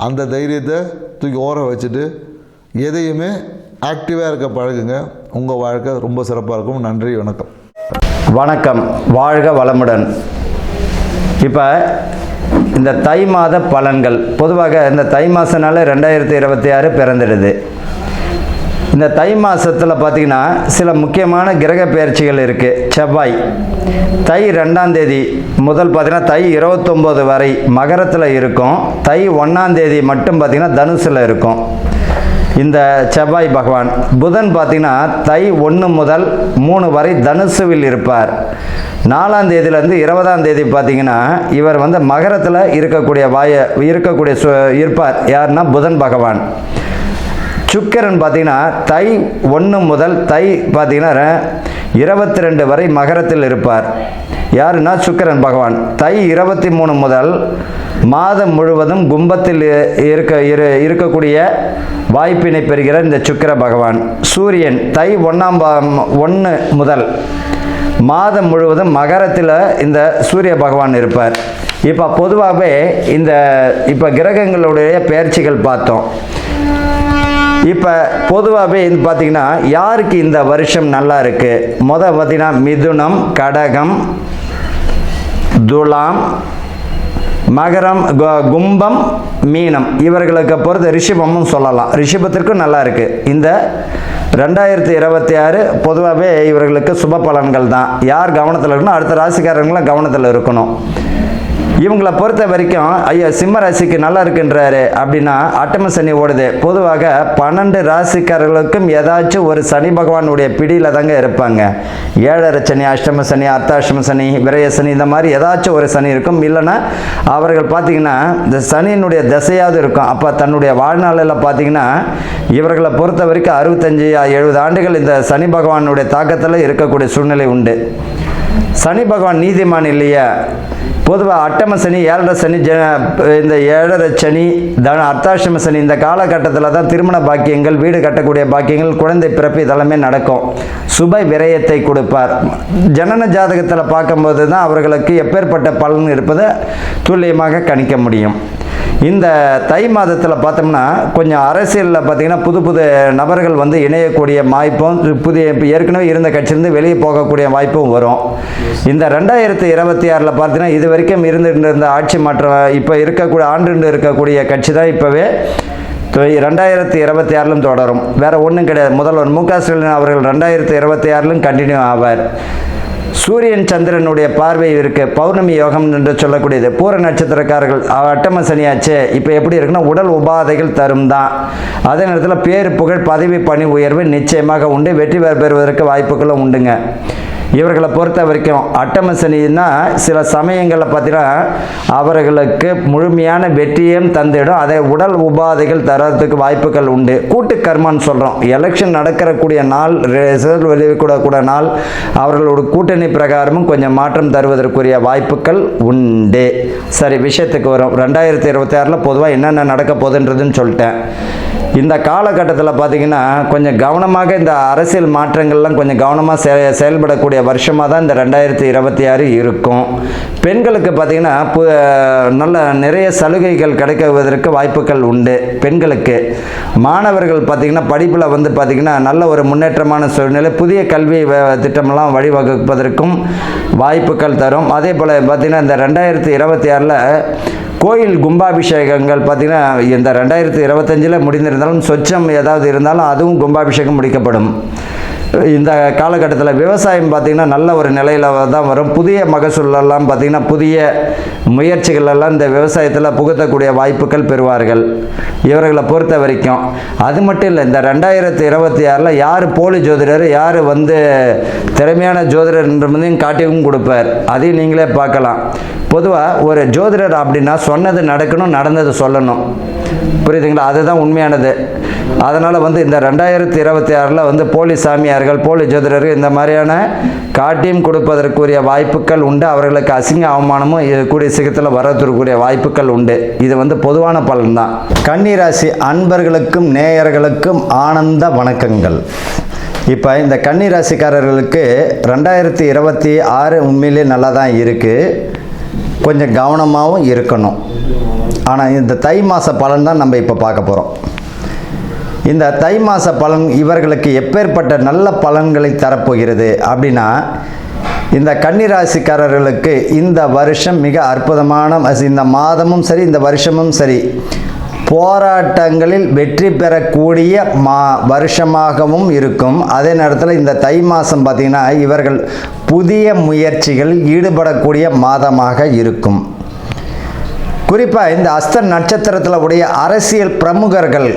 அந்த தைரியத்தை தூக்கி ஓர வச்சுட்டு எதையுமே ஆக்டிவாக இருக்க பழகுங்க. உங்கள் வாழ்க்கை ரொம்ப சிறப்பாக இருக்கும். நன்றி, வணக்கம். வணக்கம், வாழ்க வளமுடன். இப்போ இந்த தை மாத பலன்கள், பொதுவாக இந்த தை மாதனால 2026 பிறந்துடுது. இந்த தை மாதத்தில் பார்த்திங்கன்னா சில முக்கியமான கிரக பெயர்ச்சிகள் இருக்குது. செவ்வாய் தை 2ஆம் தேதி முதல் பார்த்திங்கன்னா தை 29 வரை மகரத்தில் இருக்கும். தை 1ஆம் தேதி மட்டும் பார்த்திங்கன்னா தனுசில் இருக்கும் இந்த செவ்வாய் பகவான். புதன் பார்த்திங்கன்னா தை 1 முதல் 3 வரை தனுசுவில் இருப்பார். 4ஆம் தேதியிலேருந்து 20ஆம் தேதி பார்த்திங்கன்னா இவர் மகரத்தில் இருப்பார். யாருன்னா புதன் பகவான். சுக்கிரன் பார்த்திங்கன்னா தை 1 முதல் தை பார்த்திங்கன்னா 22 வரை மகரத்தில் இருப்பார். யாருன்னா சுக்கிரன் பகவான். தை 23 முதல் மாதம் முழுவதும் கும்பத்தில் இருக்கக்கூடிய வாய்ப்பினை பெறுகிற இந்த சுக்கிர பகவான். சூரியன் தை 1 முதல் மாதம் முழுவதும் மகரத்தில் இந்த சூரிய பகவான் இருப்பார். இப்போ பொதுவாகவே இப்போ கிரகங்களுடைய பெயர்ச்சிகள் பார்த்தோம். இப்போ பொதுவாகவே பார்த்திங்கன்னா யாருக்கு இந்த வருஷம் நல்லா இருக்குது? பார்த்திங்கன்னா மிதுனம், கடகம், துலாம், மகரம், கும்பம், மீனம், இவர்களுக்கு பொறுத்த ரிஷபமும் சொல்லலாம். ரிஷபத்திற்கும் நல்லா இருக்குது. இந்த 2026 பொதுவாகவே இவர்களுக்கு சுப பலன்கள் தான். யார் கவனத்தில் இருக்கணும்? அடுத்த ராசிக்காரங்களும் கவனத்தில் இருக்கணும். இவங்களை பொறுத்த வரைக்கும் ஐயா சிம்ம ராசிக்கு நல்லா இருக்குன்றாரு அப்படின்னா அட்டம சனி ஓடுது. பொதுவாக 12 ராசிக்காரர்களுக்கும் ஏதாச்சும் ஒரு சனி பகவானுடைய பிடியில் தாங்க இருப்பாங்க. 7 சனி, அஷ்டம சனி, அர்த்தாஷ்டம சனி, விரய சனி, இந்த மாதிரி ஏதாச்சும் ஒரு சனி இருக்கும். இல்லைன்னா அவர்கள் பார்த்திங்கன்னா இந்த சனியினுடைய திசையாவது இருக்கும். அப்போ தன்னுடைய வாழ்நாளில் பார்த்திங்கன்னா இவர்களை பொறுத்த வரைக்கும் 65-70 ஆண்டுகள் இந்த சனி பகவானுடைய தாக்கத்தில் இருக்கக்கூடிய சூழ்நிலை உண்டு. சனி பகவான் நீதிமான் இல்லையா? பொதுவாக அட்டம சனி, 7 சனி, இந்த 7 சனி, அர்த்தாஷ்டம சனி, இந்த காலகட்டத்தில் தான் திருமண பாக்கியங்கள், வீடு கட்டக்கூடிய பாக்கியங்கள், குழந்தை பிறப்பு இதெல்லாமே நடக்கும். சுப விரயத்தை கொடுப்பார். ஜனன ஜாதகத்தில் பார்க்கும்போது தான் அவர்களுக்கு எப்பேற்பட்ட பலன் இருப்பதை துல்லியமாக கணிக்க முடியும். இந்த தை மாதத்தில் பார்த்தோம்னா கொஞ்சம் அரசியலில் பார்த்திங்கன்னா புது நபர்கள் இணையக்கூடிய வாய்ப்பும், ஏற்கனவே இருந்த கட்சியிலிருந்து வெளியே போகக்கூடிய வாய்ப்பும் வரும். இந்த 2026 பார்த்தீங்கன்னா இது வரைக்கும் இருந்த ஆட்சி மாற்றம் இப்போ இருக்கக்கூடிய கட்சி தான் இப்போவே 2026 தொடரும். வேறு ஒன்றும் கிடையாது. முதல்வர் மு.க. ஸ்டாலின் அவர்கள் 2026 கண்டினியூ ஆவார். சூரியன் சந்திரனுடைய பார்வை இருக்கு. பௌர்ணமி யோகம் என்று சொல்லக்கூடியது. பூர நட்சத்திரக்காரர்கள் அட்டம சனியாச்சு. இப்போ எப்படி இருக்குன்னா உடல் உபாதைகள் தரும் தான். அதே நேரத்தில் பேரு புகழ், பதவி, பணி உயர்வு நிச்சயமாக உண்டு. வெற்றி பெறுவதற்கு வாய்ப்புகளும் உண்டுங்க. இவர்களை பொறுத்த வரைக்கும் அட்டம சனின்னா சில சமயங்களில் பார்த்தீங்கன்னா அவர்களுக்கு முழுமையான வெற்றியும் தந்திடும். அதை உடல் உபாதைகள் தரத்துக்கு வாய்ப்புகள் உண்டு. கூட்டு கர்மான்னு சொல்கிறோம். எலெக்ஷன் நடக்கக்கூடிய நாள், ரிசல்ட் வெளியிடக்கூடிய நாள், அவர்களோட கூட்டணி பிரகாரமும் கொஞ்சம் மாற்றம் தருவதற்குரிய வாய்ப்புகள் உண்டு. சரி, விஷயத்துக்கு வரும். 2026 பொதுவாக என்னென்ன நடக்க போகுதுன்றதுன்னு சொல்லிட்டேன். இந்த காலகட்டத்தில் பார்த்திங்கன்னா கொஞ்சம் கவனமாக இந்த அரசியல் மாற்றங்கள்லாம் கொஞ்சம் கவனமாக செயல்படக்கூடிய வருஷமாக தான் இந்த 2026 இருக்கும். பெண்களுக்கு பார்த்திங்கன்னா நல்ல நிறைய சலுகைகள் கிடைக்குவதற்கு வாய்ப்புகள் உண்டு. பெண்களுக்கு மாணவர்கள் பார்த்திங்கன்னா படிப்பில் பார்த்திங்கன்னா நல்ல ஒரு முன்னேற்றமான சூழ்நிலை, புதிய கல்வி திட்டமெல்லாம் வழிவகுப்பதற்கும் வாய்ப்புகள் தரும். அதே போல் பார்த்திங்கன்னா இந்த 2026 கோயில் கும்பாபிஷேகங்கள் பார்த்திங்கன்னா இந்த 2025 முடிந்திருந்தாலும் சொச்சம் ஏதாவது இருந்தாலும் அதுவும் கும்பாபிஷேகம் முடிக்கப்படும். இந்த காலகட்டத்தில் விவசாயம் பார்த்திங்கன்னா நல்ல ஒரு நிலையில் தான் வரும். புதிய மகசூலெல்லாம் பார்த்திங்கன்னா புதிய முயற்சிகளெல்லாம் இந்த விவசாயத்தில் புகுத்தக்கூடிய வாய்ப்புகள் பெறுவார்கள் இவர்களை பொறுத்த வரைக்கும். அது மட்டும் இல்லை, இந்த 2026 யார் போலி ஜோதிடர், யார் திறமையான ஜோதிடர் என்றதையும் காட்டியும் கொடுப்பார். அதையும் நீங்களே பார்க்கலாம். பொதுவாக ஒரு ஜோதிடர் அப்படின்னா சொன்னது நடக்கணும், நடந்தது சொல்லணும். புரியுதுங்களா? அதுதான் உண்மையானது. அதனால் இந்த 2026 போலி சாமியார்கள், போலி ஜோதிடர்கள் இந்த மாதிரியான காட்டியும் கொடுப்பதற்குரிய வாய்ப்புகள் உண்டு. அவர்களுக்கு அசிங்க அவமானமும் கூடிய சீக்கிரத்தில் வரக்கூடிய வாய்ப்புகள் உண்டு. இது பொதுவான பலன் தான். கன்னிராசி அன்பர்களுக்கும் நேயர்களுக்கும் ஆனந்த வணக்கங்கள். இப்போ இந்த கன்னிராசிக்காரர்களுக்கு 2026 உண்மையிலே நல்லா தான் இருக்குது. கொஞ்சம் கவனமாகவும் இருக்கணும். ஆனால் இந்த தை மாத பலன் தான் நம்ம இப்போ பார்க்க போகிறோம். இந்த தை மாத பலன் இவர்களுக்கு எப்பேற்பட்ட நல்ல பலன்களை தரப்போகிறது அப்படின்னா, இந்த கன்னிராசிக்காரர்களுக்கு இந்த வருஷம் மிக அற்புதமான, இந்த மாதமும் சரி இந்த வருஷமும் சரி போராட்டங்களில் வெற்றி பெறக்கூடிய வருஷமாகவும் இருக்கும். அதே நேரத்தில் இந்த தை மாதம் பார்த்திங்கன்னா இவர்கள் புதிய முயற்சிகளில் ஈடுபடக்கூடிய மாதமாக இருக்கும். குறிப்பாக இந்த அஸ்த நட்சத்திரத்தில் உடைய அரசியல் பிரமுகர்கள்,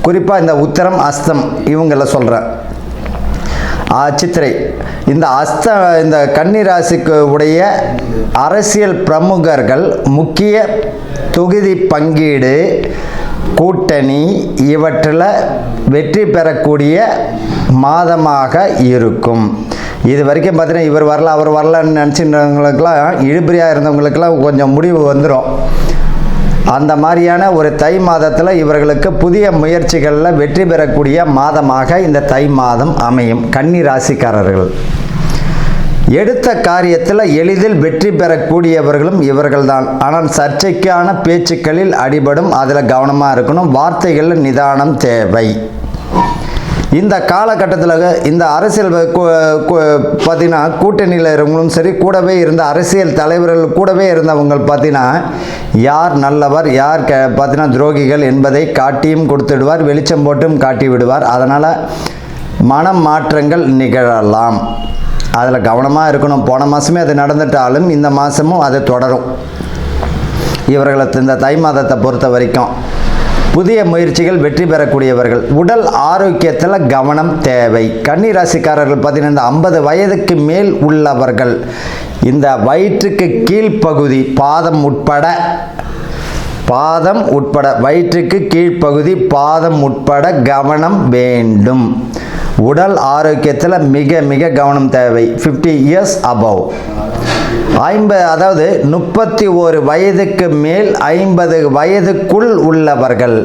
குறிப்பாக இந்த உத்திரம் அஸ்தம் இவங்கள சொல்கிறேன், சித்திரை, இந்த கன்னிராசிக்கு உடைய அரசியல் பிரமுகர்கள் முக்கிய தொகுதி பங்கீடு, கூட்டணி இவற்றில் வெற்றி பெறக்கூடிய மாதமாக இருக்கும். இது வரைக்கும் பார்த்தீங்கன்னா இவர் வரல அவர் வரலன்னு நினச்சின்றவங்களுக்கெல்லாம், இழுபறியாக இருந்தவங்களுக்கெல்லாம் கொஞ்சம் முடிவு வந்துடும். அந்த மாதிரியான ஒரு தை மாதத்தில் இவர்களுக்கு புதிய முயற்சிகளில் வெற்றி பெறக்கூடிய மாதமாக இந்த தை மாதம் அமையும். கன்னி ராசிக்காரர்கள் எடுத்த காரியத்தில் எளிதில் வெற்றி பெறக்கூடியவர்களும் இவர்கள்தான். ஆனால் சர்ச்சைக்கான பேச்சுக்களில் அடிபடும், அதில் கவனமாக இருக்கணும். வார்த்தைகளில் நிதானம் தேவை. இந்த காலகட்டத்தில் இந்த அரசியல் பார்த்தீங்கன்னா கூட்டணியில் இருந்தவங்களும் சரி, கூடவே இருந்த அரசியல் தலைவர்கள் கூடவே இருந்தவங்க பார்த்தீங்கன்னா யார் நல்லவர் யார் பார்த்தீங்கன்னா துரோகிகள் என்பதை காட்டியும் கொடுத்துடுவார், வெளிச்சம் போட்டும் காட்டி விடுவார். அதனால் மனம் மாற்றங்கள் நிகழலாம். அதில் கவனமாக இருக்கணும். போன மாதமே அது நடந்துட்டாலும் இந்த மாதமும் அது தொடரும். இவர்களுக்கு இந்த தை மாதத்தை பொறுத்த வரைக்கும் புதிய முயற்சிகள் வெற்றி பெறக்கூடியவர்கள். உடல் ஆரோக்கியத்தில் கவனம் தேவை. கன்னி ராசிக்காரர்கள் பார்த்தீங்கன்னா 50 வயதுக்கு மேல் உள்ளவர்கள் இந்த வயிற்றுக்கு கீழ்ப்பகுதி பாதம் உட்பட வயிற்றுக்கு கீழ்ப்பகுதி பாதம் உட்பட கவனம் வேண்டும். உடல் ஆரோக்கியத்தில் மிக மிக கவனம் தேவை. 50 இயர்ஸ் அபவ், அதாவது 31 வயதுக்கு மேல் 50 வயதுக்குள் உள்ளவர்கள்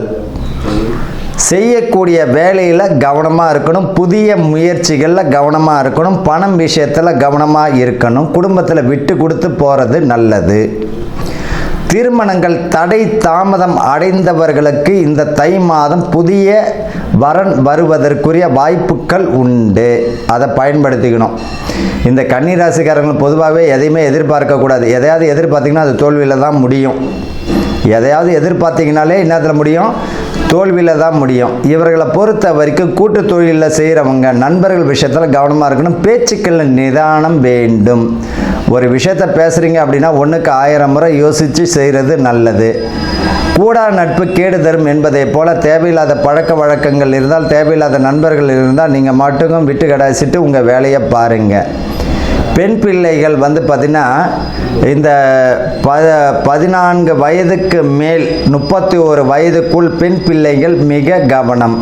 செய்யக்கூடிய வேலையில் கவனமாக இருக்கணும். புதிய முயற்சிகளில் கவனமாக இருக்கணும். பணம் விஷயத்தில் கவனமாக இருக்கணும். குடும்பத்தில் விட்டு கொடுத்து போகிறது நல்லது. திருமணங்கள் தடை தாமதம் அடைந்தவர்களுக்கு இந்த தை மாதம் புதிய வரன் வருவதற்குரிய வாய்ப்புகள் உண்டு. அதை பயன்படுத்திக்கணும். இந்த கன்னிராசிக்காரர்கள் பொதுவாகவே எதையுமே எதிர்பார்க்கக்கூடாது. எதையாவது எதிர்பார்த்திங்கன்னா அது தோல்வியில் தான் முடியும். எதையாவது எதிர்பார்த்திங்கனாலே என்னத்தில் முடியும்? தோல்வியில் தான் முடியும். இவர்களை பொறுத்த வரைக்கும் கூட்டு தொழிலில் செய்கிறவங்க நண்பர்கள் விஷயத்தில் கவனமாக இருக்கணும். பேச்சுக்களில் நிதானம் வேண்டும். ஒரு விஷயத்தை பேசுகிறீங்க அப்படின்னா 1க்கு 1000 முறை யோசித்து செய்கிறது நல்லது. கூடா நட்பு கேடு தரும் என்பதை போல தேவையில்லாத பழக்க வழக்கங்கள் இருந்தால், தேவையில்லாத நண்பர்கள் இருந்தால் நீங்கள் மட்டும் விட்டு கடாசிட்டு உங்கள் வேலையை பாருங்கள். பெண் பிள்ளைகள் பார்த்திங்கன்னா இந்த 14 வயதுக்கு மேல் 31 வயதுக்குள் பெண் பிள்ளைகள் மிக கவனம்.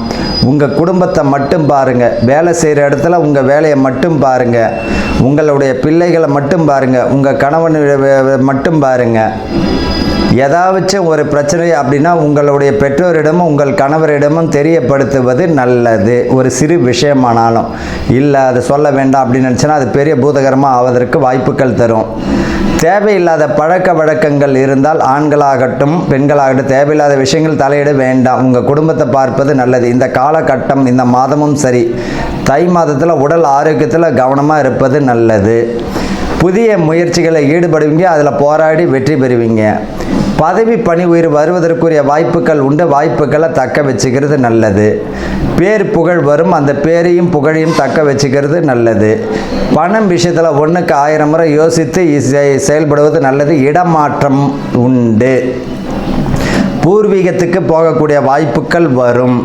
உங்கள் குடும்பத்தை மட்டும் பாருங்கள். வேலை செய்கிற இடத்துல உங்கள் வேலையை மட்டும் பாருங்கள். உங்களுடைய பிள்ளைகளை மட்டும் பாருங்கள். உங்கள் கணவன் மட்டும் பாருங்கள். ஏதாச்சும் ஒரு பிரச்சனை அப்படின்னா உங்களுடைய பெற்றோரிடமும் உங்கள் கணவரிடமும் தெரியப்படுத்துவது நல்லது. ஒரு சிறு விஷயமானாலும் இல்லை அது சொல்ல வேண்டாம் அப்படின்னு நினச்சினா அது பெரிய பூதகரமாக ஆவதற்கு வாய்ப்புகள் தரும். தேவையில்லாத பழக்க வழக்கங்கள் இருந்தால் ஆண்களாகட்டும் பெண்களாகட்டும் தேவையில்லாத விஷயங்கள் தலையிட வேண்டாம். உங்கள் குடும்பத்தை பார்ப்பது நல்லது. இந்த காலகட்டம் இந்த மாதமும் சரி, தை மாதத்தில் உடல் ஆரோக்கியத்தில் கவனமாக இருப்பது நல்லது. புதிய முயற்சிகளை ஈடுபடுவீங்க. அதில் போராடி வெற்றி பெறுவீங்க. பதவி பணி உயர்வு வருவதற்குரிய வாய்ப்புகள் உண்டு. வாய்ப்புகளை தக்க வச்சுக்கிறது நல்லது. பேர் புகழ் வரும், அந்த பேரையும் புகழையும் தக்க வச்சுக்கிறது நல்லது. பணம் விஷயத்தில் 1க்கு 1000 முறை யோசித்து செயல்படுவது நல்லது. இடமாற்றம் உண்டு. பூர்வீகத்துக்கு போகக்கூடிய வாய்ப்புகள் வரும்.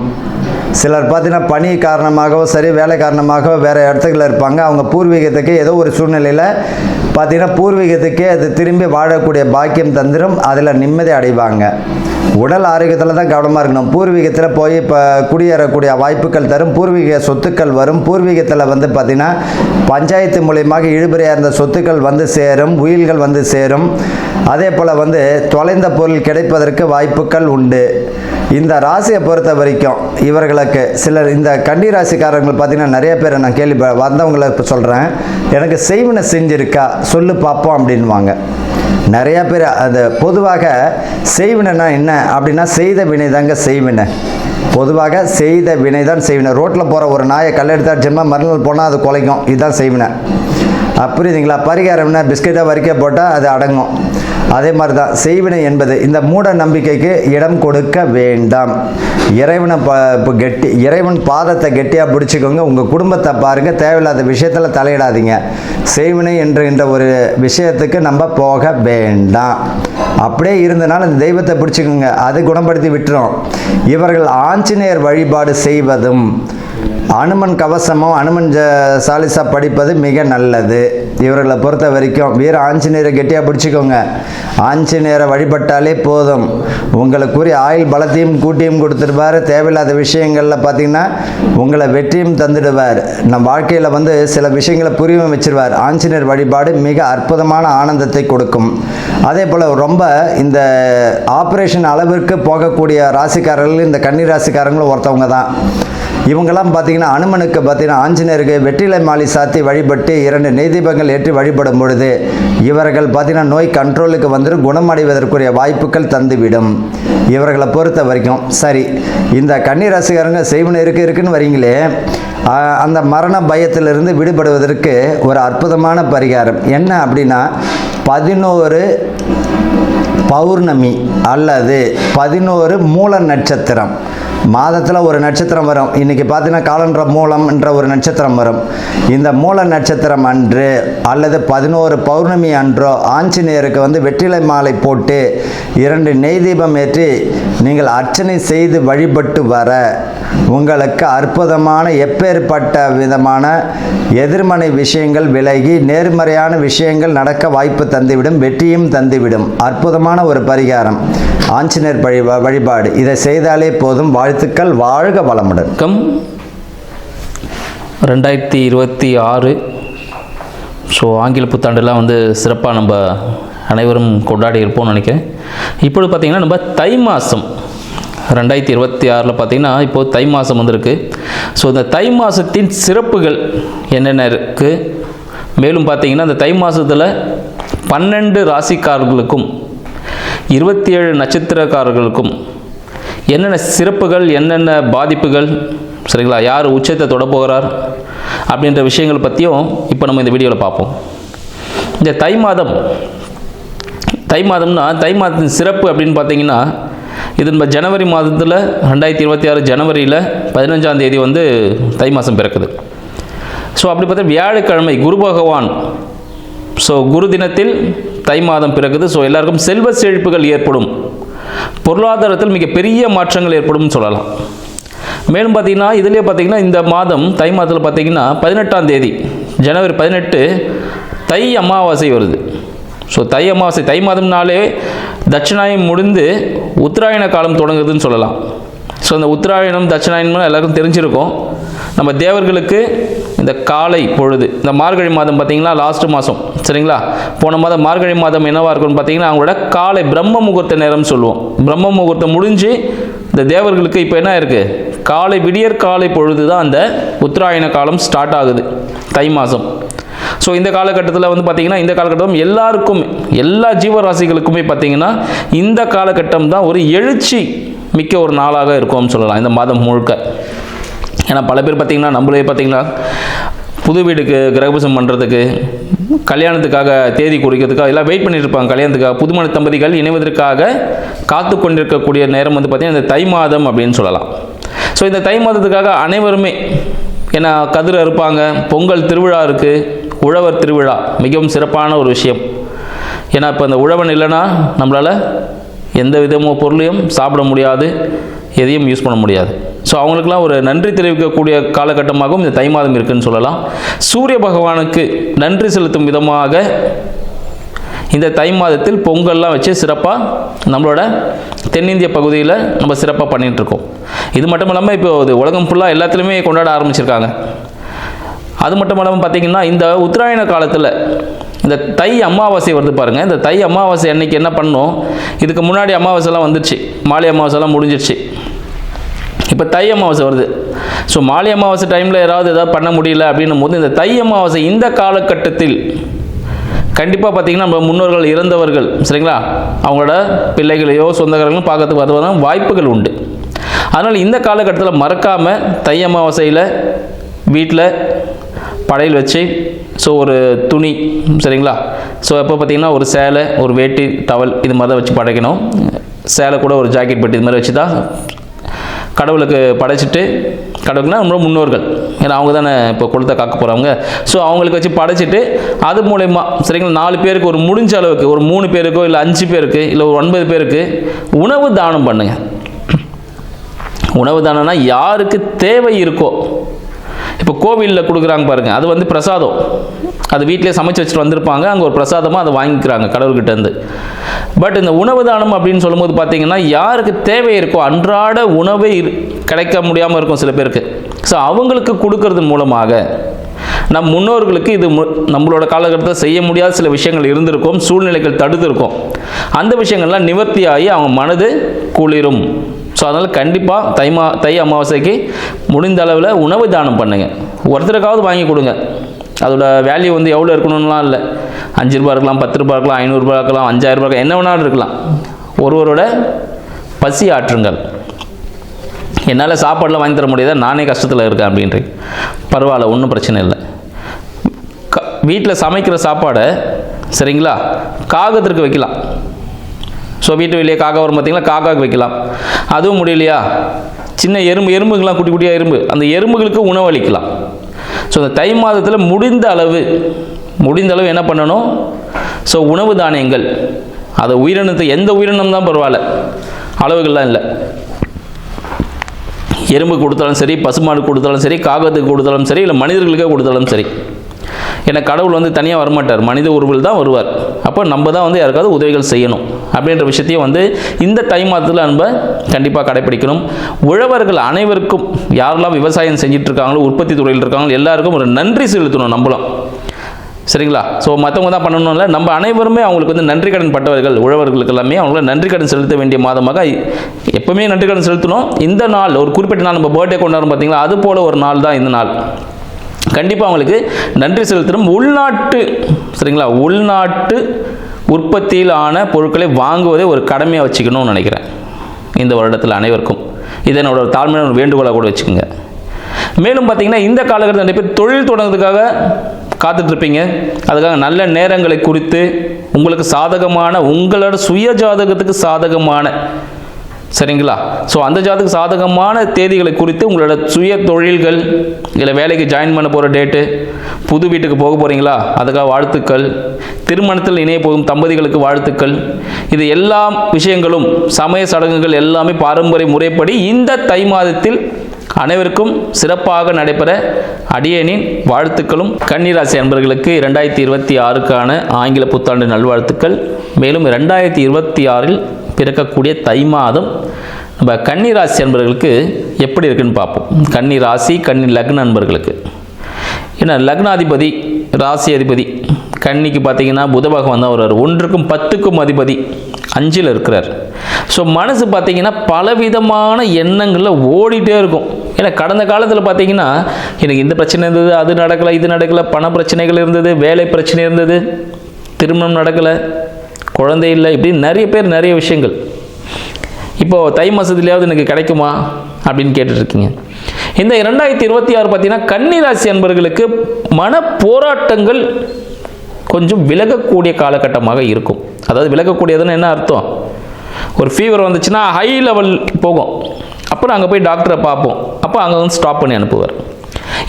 சிலர் பார்த்தீங்கன்னா பணி காரணமாகவோ சரி, வேலை காரணமாகவோ வேறு இடத்துக்குள்ள இருப்பாங்க. அவங்க பூர்வீகத்துக்கு ஏதோ ஒரு சூழ்நிலையில் பார்த்தீங்கன்னா பூர்வீகத்துக்கே அது திரும்பி வாழக்கூடிய பாக்கியம் தந்துடும். அதில் நிம்மதி அடைவாங்க. உடல் ஆரோக்கியத்தில் தான் கவனமாக இருக்கணும். பூர்வீகத்தில் போய் இப்போ குடியேறக்கூடிய வாய்ப்புகள் தரும். பூர்வீக சொத்துக்கள் வரும். பூர்வீகத்தில் வந்து பார்த்திங்கன்னா பஞ்சாயத்து மூலியமாக இழுபறியாக இருந்த சொத்துக்கள் வந்து சேரும், உயில்கள் வந்து சேரும். அதே போல் வந்து தொலைந்த பொருள் கிடைப்பதற்கு வாய்ப்புகள் உண்டு. இந்த ராசியை பொறுத்த வரைக்கும் இவர்களுக்கு சிலர் இந்த கன்னி ராசிக்காரர்கள் பார்த்திங்கன்னா நிறைய பேர் நான் கேள்வி வந்தவங்களை இப்போ சொல்கிறேன், எனக்கு செய்வினை செஞ்சுருக்கா சொல்லு பார்ப்போம் அப்படின்வாங்க. நிறைய பேர் அது பொதுவாக செய்வினைனா என்ன அப்படின்னா செய்த வினை தாங்க செய்வினை. பொதுவாக செய்த வினை தான் செய்வினை. ரோட்டில் போகிற ஒரு நாயை கல்லெடுத்து அடிச்சோம்னா மறுநாள் போனால் அது குலைக்கும். இதுதான் செய்வினை. புரியுதுங்களா? பரிகாரம்னா பிஸ்கெட்டாக வரிக்க போட்டால் அது அடங்கும். அதே மாதிரி தான் செய்வினை என்பது. இந்த மூட நம்பிக்கைக்கு இடம் கொடுக்க வேண்டாம். இறைவன் பாதத்தை கெட்டியாக பிடிச்சிக்கோங்க. உங்கள் குடும்பத்தை பாருங்கள். தேவையில்லாத விஷயத்தில் தலையிடாதீங்க. செய்வினை என்ற ஒரு விஷயத்துக்கு நம்ம போக வேண்டாம். அப்படியே இருந்தனால இந்த தெய்வத்தை பிடிச்சிக்கோங்க. அது குணப்படுத்தி விட்டுரும். இவர்கள் ஆஞ்சநேயர் வழிபாடு செய்வதும் அனுமன் கவசமும் அனுமன் சாலிசா படிப்பது மிக நல்லது. இவர்களை பொறுத்த வரைக்கும் வீர ஆஞ்சநேயரை கெட்டியாக பிடிச்சிக்கோங்க. ஆஞ்சநேயரை வழிபட்டாலே போதும். உங்களுக்குரிய ஆயுள் பலத்தையும் கூட்டியும் கொடுத்துடுவார். தேவையில்லாத விஷயங்களில் பார்த்திங்கன்னா உங்களை வெற்றியும் தந்துடுவார். நம் வாழ்க்கையில் வந்து சில விஷயங்களை புரியவும் வச்சிருவார். ஆஞ்சநேயர் வழிபாடு மிக அற்புதமான ஆனந்தத்தை கொடுக்கும். அதே போல் ரொம்ப இந்த ஆப்ரேஷன் அளவிற்கு போகக்கூடிய ராசிக்காரர்கள் இந்த கன்னி ராசிக்காரங்களும் ஒருத்தவங்க தான். இவங்கெல்லாம் பார்த்தீங்கன்னா அனுமனுக்கு பார்த்தீங்கன்னா ஆஞ்சநேயருக்கு வெற்றிலை மாலை சாத்தி வழிபட்டு 2 நெய்தீபங்கள் ஏற்றி வழிபடும் பொழுது இவர்கள் பார்த்தீங்கன்னா நோய் கண்ட்ரோலுக்கு வந்துடும். குணமடைவதற்குரிய வாய்ப்புகள் தந்துவிடும். இவர்களை பொறுத்த வரைக்கும் சரி. இந்த கன்னி ராசிக்காரங்க செய்வினை இருக்குன்னு வரீங்களே, அந்த மரண பயத்திலிருந்து விடுபடுவதற்கு ஒரு அற்புதமான பரிகாரம் என்ன அப்படின்னா 11 பௌர்ணமி அல்லது 11 மூல நட்சத்திரம். மாதத்தில் ஒரு நட்சத்திரம் வரும். இன்றைக்கி பார்த்தீங்கன்னா காலன்ற மூலம் என்ற ஒரு நட்சத்திரம் வரும். இந்த மூல நட்சத்திரம் அன்று அல்லது 11 பௌர்ணமி அன்றோ ஆஞ்சநேயருக்கு வந்து வெற்றிலை மாலை போட்டு 2 நெய் தீபம் ஏற்றி நீங்கள் அர்ச்சனை செய்து வழிபட்டு வர உங்களுக்கு அற்புதமான எப்பேற்பட்ட விதமான எதிர்மறை விஷயங்கள் விலகி நேர்மறையான விஷயங்கள் நடக்க வாய்ப்பு தந்துவிடும். வெற்றியும் தந்துவிடும். அற்புதமான ஒரு பரிகாரம் ஆஞ்சநேயர் வழிபாடு. இதை செய்தாலே போதும். வாழ்த்துக்கள். வாழ்க வளமுடன். 2026 ஸோ ஆங்கில புத்தாண்டெல்லாம் வந்து சிறப்பாக நம்ம அனைவரும் கொண்டாடி இருப்போம்னு நினைக்கிறேன். இப்பொழுது பார்த்திங்கன்னா நம்ம தை மாதம் 2026 பார்த்திங்கன்னா இப்போது தை மாதம் வந்திருக்கு. ஸோ இந்த தை மாதத்தின் சிறப்புகள் என்னென்ன இருக்குது, மேலும் பார்த்திங்கன்னா இந்த தை மாதத்தில் 12 ராசிக்காரர்களுக்கும் 27 நட்சத்திரக்காரர்களுக்கும் என்னென்ன சிறப்புகள், என்னென்ன பாதிப்புகள், சரிங்களா, யார் உச்சத்தை தொடப்போகிறார் அப்படின்ற விஷயங்கள் பற்றியும் இப்போ நம்ம இந்த வீடியோவில் பார்ப்போம். இந்த தை மாதம்னா தை மாதத்தின் சிறப்பு அப்படின்னு பார்த்தீங்கன்னா இது நம்ம ஜனவரி மாதத்தில் 2026 ஜனவரியில் 15ஆம் தேதி வந்து தை மாதம் பிறக்குது. ஸோ அப்படி பார்த்தா வியாழக்கிழமை குரு பகவான், ஸோ குரு தினத்தில் தை மாதம் பிறகுது. ஸோ எல்லாருக்கும் செல்வ செழிப்புகள் ஏற்படும், பொருளாதாரத்தில் மிகப்பெரிய மாற்றங்கள் ஏற்படும் சொல்லலாம். மேலும் பார்த்திங்கன்னா இதிலே பார்த்திங்கன்னா இந்த மாதம் தை மாதத்தில் பார்த்திங்கன்னா 18ஆம் தேதி ஜனவரி 18 தை அமாவாசை வருது. ஸோ தை அமாவாசை, தை மாதம்னாலே தட்சிணாயனம் முடிந்து உத்தராயண காலம் தொடங்குதுன்னு சொல்லலாம். ஸோ இந்த உத்தராயணம் தட்சிணாயனம் எல்லாருக்கும் தெரிஞ்சிருக்கும். நம்ம தேவர்களுக்கு இந்த காலை பொழுது, இந்த மார்கழி மாதம் பார்த்திங்கன்னா லாஸ்ட் மாதம், சரிங்களா, போன மாதம் மார்கழி மாதம் என்னவாக இருக்கும்னு பார்த்திங்கன்னா அவங்களோட காலை பிரம்ம முகூர்த்த நேரம் சொல்லுவோம். பிரம்ம முகூர்த்தம் முடிஞ்சு இந்த தேவர்களுக்கு இப்போ என்ன இருக்குது, காலை விடியற் காலை பொழுது தான் அந்த உத்தராயண காலம் ஸ்டார்ட் ஆகுது தை மாதம். ஸோ இந்த காலகட்டத்தில் வந்து பார்த்திங்கன்னா இந்த காலகட்டம் எல்லாருக்கும், எல்லா ஜீவராசிகளுக்குமே பார்த்திங்கன்னா இந்த காலகட்டம் தான் ஒரு எழுச்சி மிக்க ஒரு நாளாக இருக்கும்னு சொல்லலாம் இந்த மாதம் முழுக்க. ஏன்னா பல பேர் பார்த்திங்கன்னா நம்மளே பார்த்திங்கன்னா புது வீடுக்கு கிரகபிரவேசம் பண்ணுறதுக்கு, கல்யாணத்துக்காக தேதி குறிக்கிறதுக்காக எல்லாம் வெயிட் பண்ணிட்டு இருப்பாங்க. கல்யாணத்துக்காக புதுமண தம்பதிகள் இணைவதற்காக காத்து கொண்டிருக்கக்கூடிய நேரம் வந்து பார்த்திங்கன்னா இந்த தை மாதம் அப்படின்னு சொல்லலாம். ஸோ இந்த தை மாதத்துக்காக அனைவருமே ஏன்னா கதிர் அறுப்பாங்க, பொங்கல் திருவிழா இருக்குது, உழவர் திருவிழா மிகவும் சிறப்பான ஒரு விஷயம். ஏன்னா இப்போ இந்த உழவன் இல்லைன்னா நம்மளால் எந்த விதமோ பொருளையும் சாப்பிட முடியாது, எதையும் யூஸ் பண்ண முடியாது. ஸோ அவங்களுக்கெல்லாம் ஒரு நன்றி தெரிவிக்கக்கூடிய காலகட்டமாகவும் இந்த தை மாதம் இருக்குதுன்னு சொல்லலாம். சூரிய பகவானுக்கு நன்றி செலுத்தும் விதமாக இந்த தை மாதத்தில் பொங்கல்லாம் வச்சு சிறப்பாக நம்மளோட தென்னிந்திய பகுதியில் நம்ம சிறப்பாக பண்ணிகிட்ருக்கோம். இது மட்டும் இல்லாமல் இப்போ இது உலகம் ஃபுல்லாக எல்லாத்துலேயுமே கொண்டாட ஆரம்பிச்சிருக்காங்க. அது மட்டும் இல்லாமல் பார்த்திங்கன்னா இந்த உத்தராயண காலத்தில் இந்த தை அமாவாசை வருது பாருங்கள். இந்த தை அமாவாசை அன்னைக்கு என்ன பண்ணோம், இதுக்கு முன்னாடி அமாவாசைலாம் வந்துடுச்சு, மாலை அமாவாசைலாம் முடிஞ்சிடுச்சு. இப்போ தை அமாவாசை வருது. ஸோ மாலை அமாவாசை டைமில் ஏதாவது பண்ண முடியல அப்படின்னும் போது இந்த தை அமாவாசை இந்த காலகட்டத்தில் கண்டிப்பாக பார்த்திங்கன்னா நம்ம முன்னோர்கள் இறந்தவர்கள் சரிங்களா, அவங்களோட பிள்ளைகளையோ சொந்தக்காரங்களும் பார்க்கறதுக்கு வருவதான வாய்ப்புகள் உண்டு. அதனால் இந்த காலகட்டத்தில் மறக்காமல் தை அமாவாசையில் வீட்டில் படையல் வச்சு ஸோ ஒரு துணி சரிங்களா, ஸோ எப்போ பார்த்திங்கன்னா ஒரு சேலை, ஒரு வேட்டி, டவல் இது மாதிரி தான் வச்சு படைக்கணும். சேலை கூட ஒரு ஜாக்கெட் பெட்டி இது மாதிரி வச்சு தான் கடவுளுக்கு படைச்சிட்டு, கடவுளுக்குனா நம்மளோட முன்னோர்கள், ஏன்னா அவங்க தானே இப்போ குலத்தை காக்க போகிறவங்க. ஸோ அவங்களுக்கு வச்சு படைச்சிட்டு அது மூலயமா சரிங்களா 4 பேருக்கு ஒரு முடிஞ்ச அளவுக்கு ஒரு 3 பேருக்கோ இல்லை 5 பேருக்கு இல்லை ஒரு 9 பேருக்கு உணவு தானம் பண்ணுங்கள். உணவு தானம்னா யாருக்கு தேவை இருக்கோ, இப்போ கோவிலில் கொடுக்குறாங்க பாருங்கள், அது வந்து பிரசாதம், அது வீட்டிலே சமைச்சு வச்சுட்டு வந்திருப்பாங்க, அங்கே ஒரு பிரசாதமாக அதை வாங்கிக்கிறாங்க கடவுள்கிட்டேருந்து. பட் இந்த உணவு தானம் அப்படின்னு சொல்லும்போது பார்த்திங்கன்னா யாருக்கு தேவை இருக்கோ, அன்றாட உணவை கிடைக்க முடியாமல் இருக்கும் சில பேருக்கு, ஸோ அவங்களுக்கு கொடுக்கறது மூலமாக நம் முன்னோர்களுக்கு இது நம்மளோட காலகட்டத்தில் செய்ய முடியாத சில விஷயங்கள் இருந்திருக்கும், சூழ்நிலைகள் தடுத்திருக்கும், அந்த விஷயங்கள்லாம் நிவர்த்தியாகி அவங்க மனது குளிரும். ஸோ அதனால் கண்டிப்பாக தை அமாவாசைக்கு முடிந்த அளவில் உணவு தானம் பண்ணுங்கள். ஒருத்தருக்காவது வாங்கி கொடுங்க. அதோட வேல்யூ வந்து எவ்வளோ இருக்கணும்லாம் இல்லை, 5 ரூபா இருக்கலாம், 10 ரூபா இருக்கலாம், 500 ரூபா இருக்கலாம், 5000 ரூபா இருக்கலாம், என்ன வேணாலும் இருக்கலாம். ஒருவரோட பசி ஆற்றுங்கள். என்னால் சாப்பாடெலாம் வாங்கி தர முடியாத, நானே கஷ்டத்தில் இருக்கேன் அப்படின்ட்டு பரவாயில்ல, ஒன்றும் பிரச்சனை இல்லை. வீட்டில் சமைக்கிற சாப்பாடை சரிங்களா காகத்திற்கு வைக்கலாம். ஸோ வீட்டு வெளியே காக்கா வரும் பார்த்திங்களா, காக்காவுக்கு வைக்கலாம். அதுவும் முடியலையா சின்ன எறும்புகள்லாம் குட்டி குட்டியாக எறும்பு, அந்த எறும்புகளுக்கு உணவு அளிக்கலாம். ஸோ இந்த தை மாதத்தில் முடிந்த அளவு என்ன பண்ணணும், ஸோ உணவு தானியங்கள், அதை உயிரினத்தை எந்த உயிரினம் தான் பரவாயில்ல, அளவுகள்லாம் இல்லை, எறும்பு கொடுத்தாலும் சரி, பசுமாடு கொடுத்தாலும் சரி, காகத்துக்கு கொடுத்தாலும் சரி, இல்லை மனிதர்களுக்கே கொடுத்தாலும் சரி. ஏன்னா கடவுள் வந்து தனியாக வரமாட்டார், மனித உருவில் தான் வருவார். அப்போ நம்ம தான் வந்து யாருக்காவது உதவிகள் செய்யணும் அப்படின்ற விஷயத்தையும் வந்து இந்த தை மாதத்தில் நம்ம கண்டிப்பாக கடைப்பிடிக்கணும். உழவர்கள் அனைவருக்கும், யாரெல்லாம் விவசாயம் செஞ்சிட்ருக்காங்களோ, உற்பத்தி துறையில் இருக்காங்களோ, எல்லாருக்கும் ஒரு நன்றி செலுத்தணும் நம்மளும் சரிங்களா. ஸோ மற்றவங்க தான் பண்ணணும்ல, நம்ம அனைவருமே அவங்களுக்கு வந்து நன்றி கடன் பட்டவர்கள், உழவர்களுக்கு எல்லாமே அவங்கள நன்றி கடன் செலுத்த வேண்டிய மாதமாக எப்பவுமே நன்றி கடன் செலுத்தணும். இந்த நாள் ஒரு குறிப்பிட்ட நாள், நம்ம பர்த்டே கொண்டாடுறோம் பார்த்தீங்களா, அது போல் ஒரு நாள் தான் இந்த நாள். கண்டிப்பாக அவங்களுக்கு நன்றி செலுத்தணும். உள்நாட்டு சரிங்களா, உள்நாட்டு உற்பத்தியில் ஆன பொருட்களை வாங்குவதை ஒரு கடமையாக வச்சுக்கணும்னு நினைக்கிறேன் இந்த வருடத்தில் அனைவருக்கும். இதை என்னோட ஒரு தாழ்மையான ஒரு வேண்டுகோளாக கூட வச்சுக்கோங்க. மேலும் பார்த்திங்கன்னா இந்த காலகட்டத்தில் நிறைய பேர் தொழில் தொடங்குறதுக்காக காத்துட்ருப்பீங்க. அதுக்காக நல்ல நேரங்களை குறித்து உங்களுக்கு சாதகமான, உங்களோட சுய ஜாதகத்துக்கு சாதகமான சரிங்களா, ஸோ அந்த ஜாதகத்துக்கு சாதகமான தேதிகளை குறித்து உங்களோட சுய தொழில்கள், இல்லை வேலைக்கு ஜாயின் பண்ண போகிற டேட்டு, புது வீட்டுக்கு போக போகிறீங்களா அதுக்காக வாழ்த்துக்கள், திருமணத்தில் இணைய போகும் தம்பதிகளுக்கு வாழ்த்துக்கள், இது எல்லா விஷயங்களும் சமய சடங்குகள் எல்லாமே பாரம்பரிய முறைப்படி இந்த தை மாதத்தில் அனைவருக்கும் சிறப்பாக நடைபெற அடியேனின் வாழ்த்துக்களும். கன்னிராசி அன்பர்களுக்கு 2026க்கான ஆங்கில புத்தாண்டு நல்வாழ்த்துக்கள். மேலும் 2026இல் பிறக்கக்கூடிய தை மாதம் நம்ம கன்னிராசி அன்பர்களுக்கு எப்படி இருக்குன்னு பார்ப்போம். கன்னிராசி, கன்னி லக்ன அன்பர்களுக்கு ஏன்னா லக்னாதிபதி, ராசி அதிபதி கன்னிக்கு பார்த்தீங்கன்னா புத பகவான் தான் வருவார். 1க்கும் 10க்கும் அதிபதி 5ல் இருக்கிறார். ஸோ மனசு பார்த்திங்கன்னா பலவிதமான எண்ணங்களில் ஓடிட்டே இருக்கும். ஏன்னா கடந்த காலத்தில் பார்த்திங்கன்னா எனக்கு இந்த பிரச்சனை இருந்தது, அது நடக்கலை, இது நடக்கலை, பண பிரச்சனைகள் இருந்தது, வேலை பிரச்சனை இருந்தது, திருமணம் நடக்கலை, குழந்தை இல்லை, இப்படி நிறைய பேர் நிறைய விஷயங்கள். இப்போது தை மாதத்துலையாவது எனக்கு கிடைக்குமா அப்படின்னு கேட்டுட்ருக்கீங்க. இந்த 2026 பார்த்தீங்கன்னா கன்னிராசி அன்பர்களுக்கு மன போராட்டங்கள் கொஞ்சம் விலகக்கூடிய காலகட்டமாக இருக்கும். அதாவது விலகக்கூடியதுன்னு என்ன அர்த்தம்? ஒரு ஃபீவர் வந்துச்சுன்னா ஹை லெவல் போகும், அப்புறம் அங்கே போய் டாக்டரை பார்ப்போம், அப்போ அங்கே வந்து ஸ்டாப் பண்ணி அனுப்புவார்.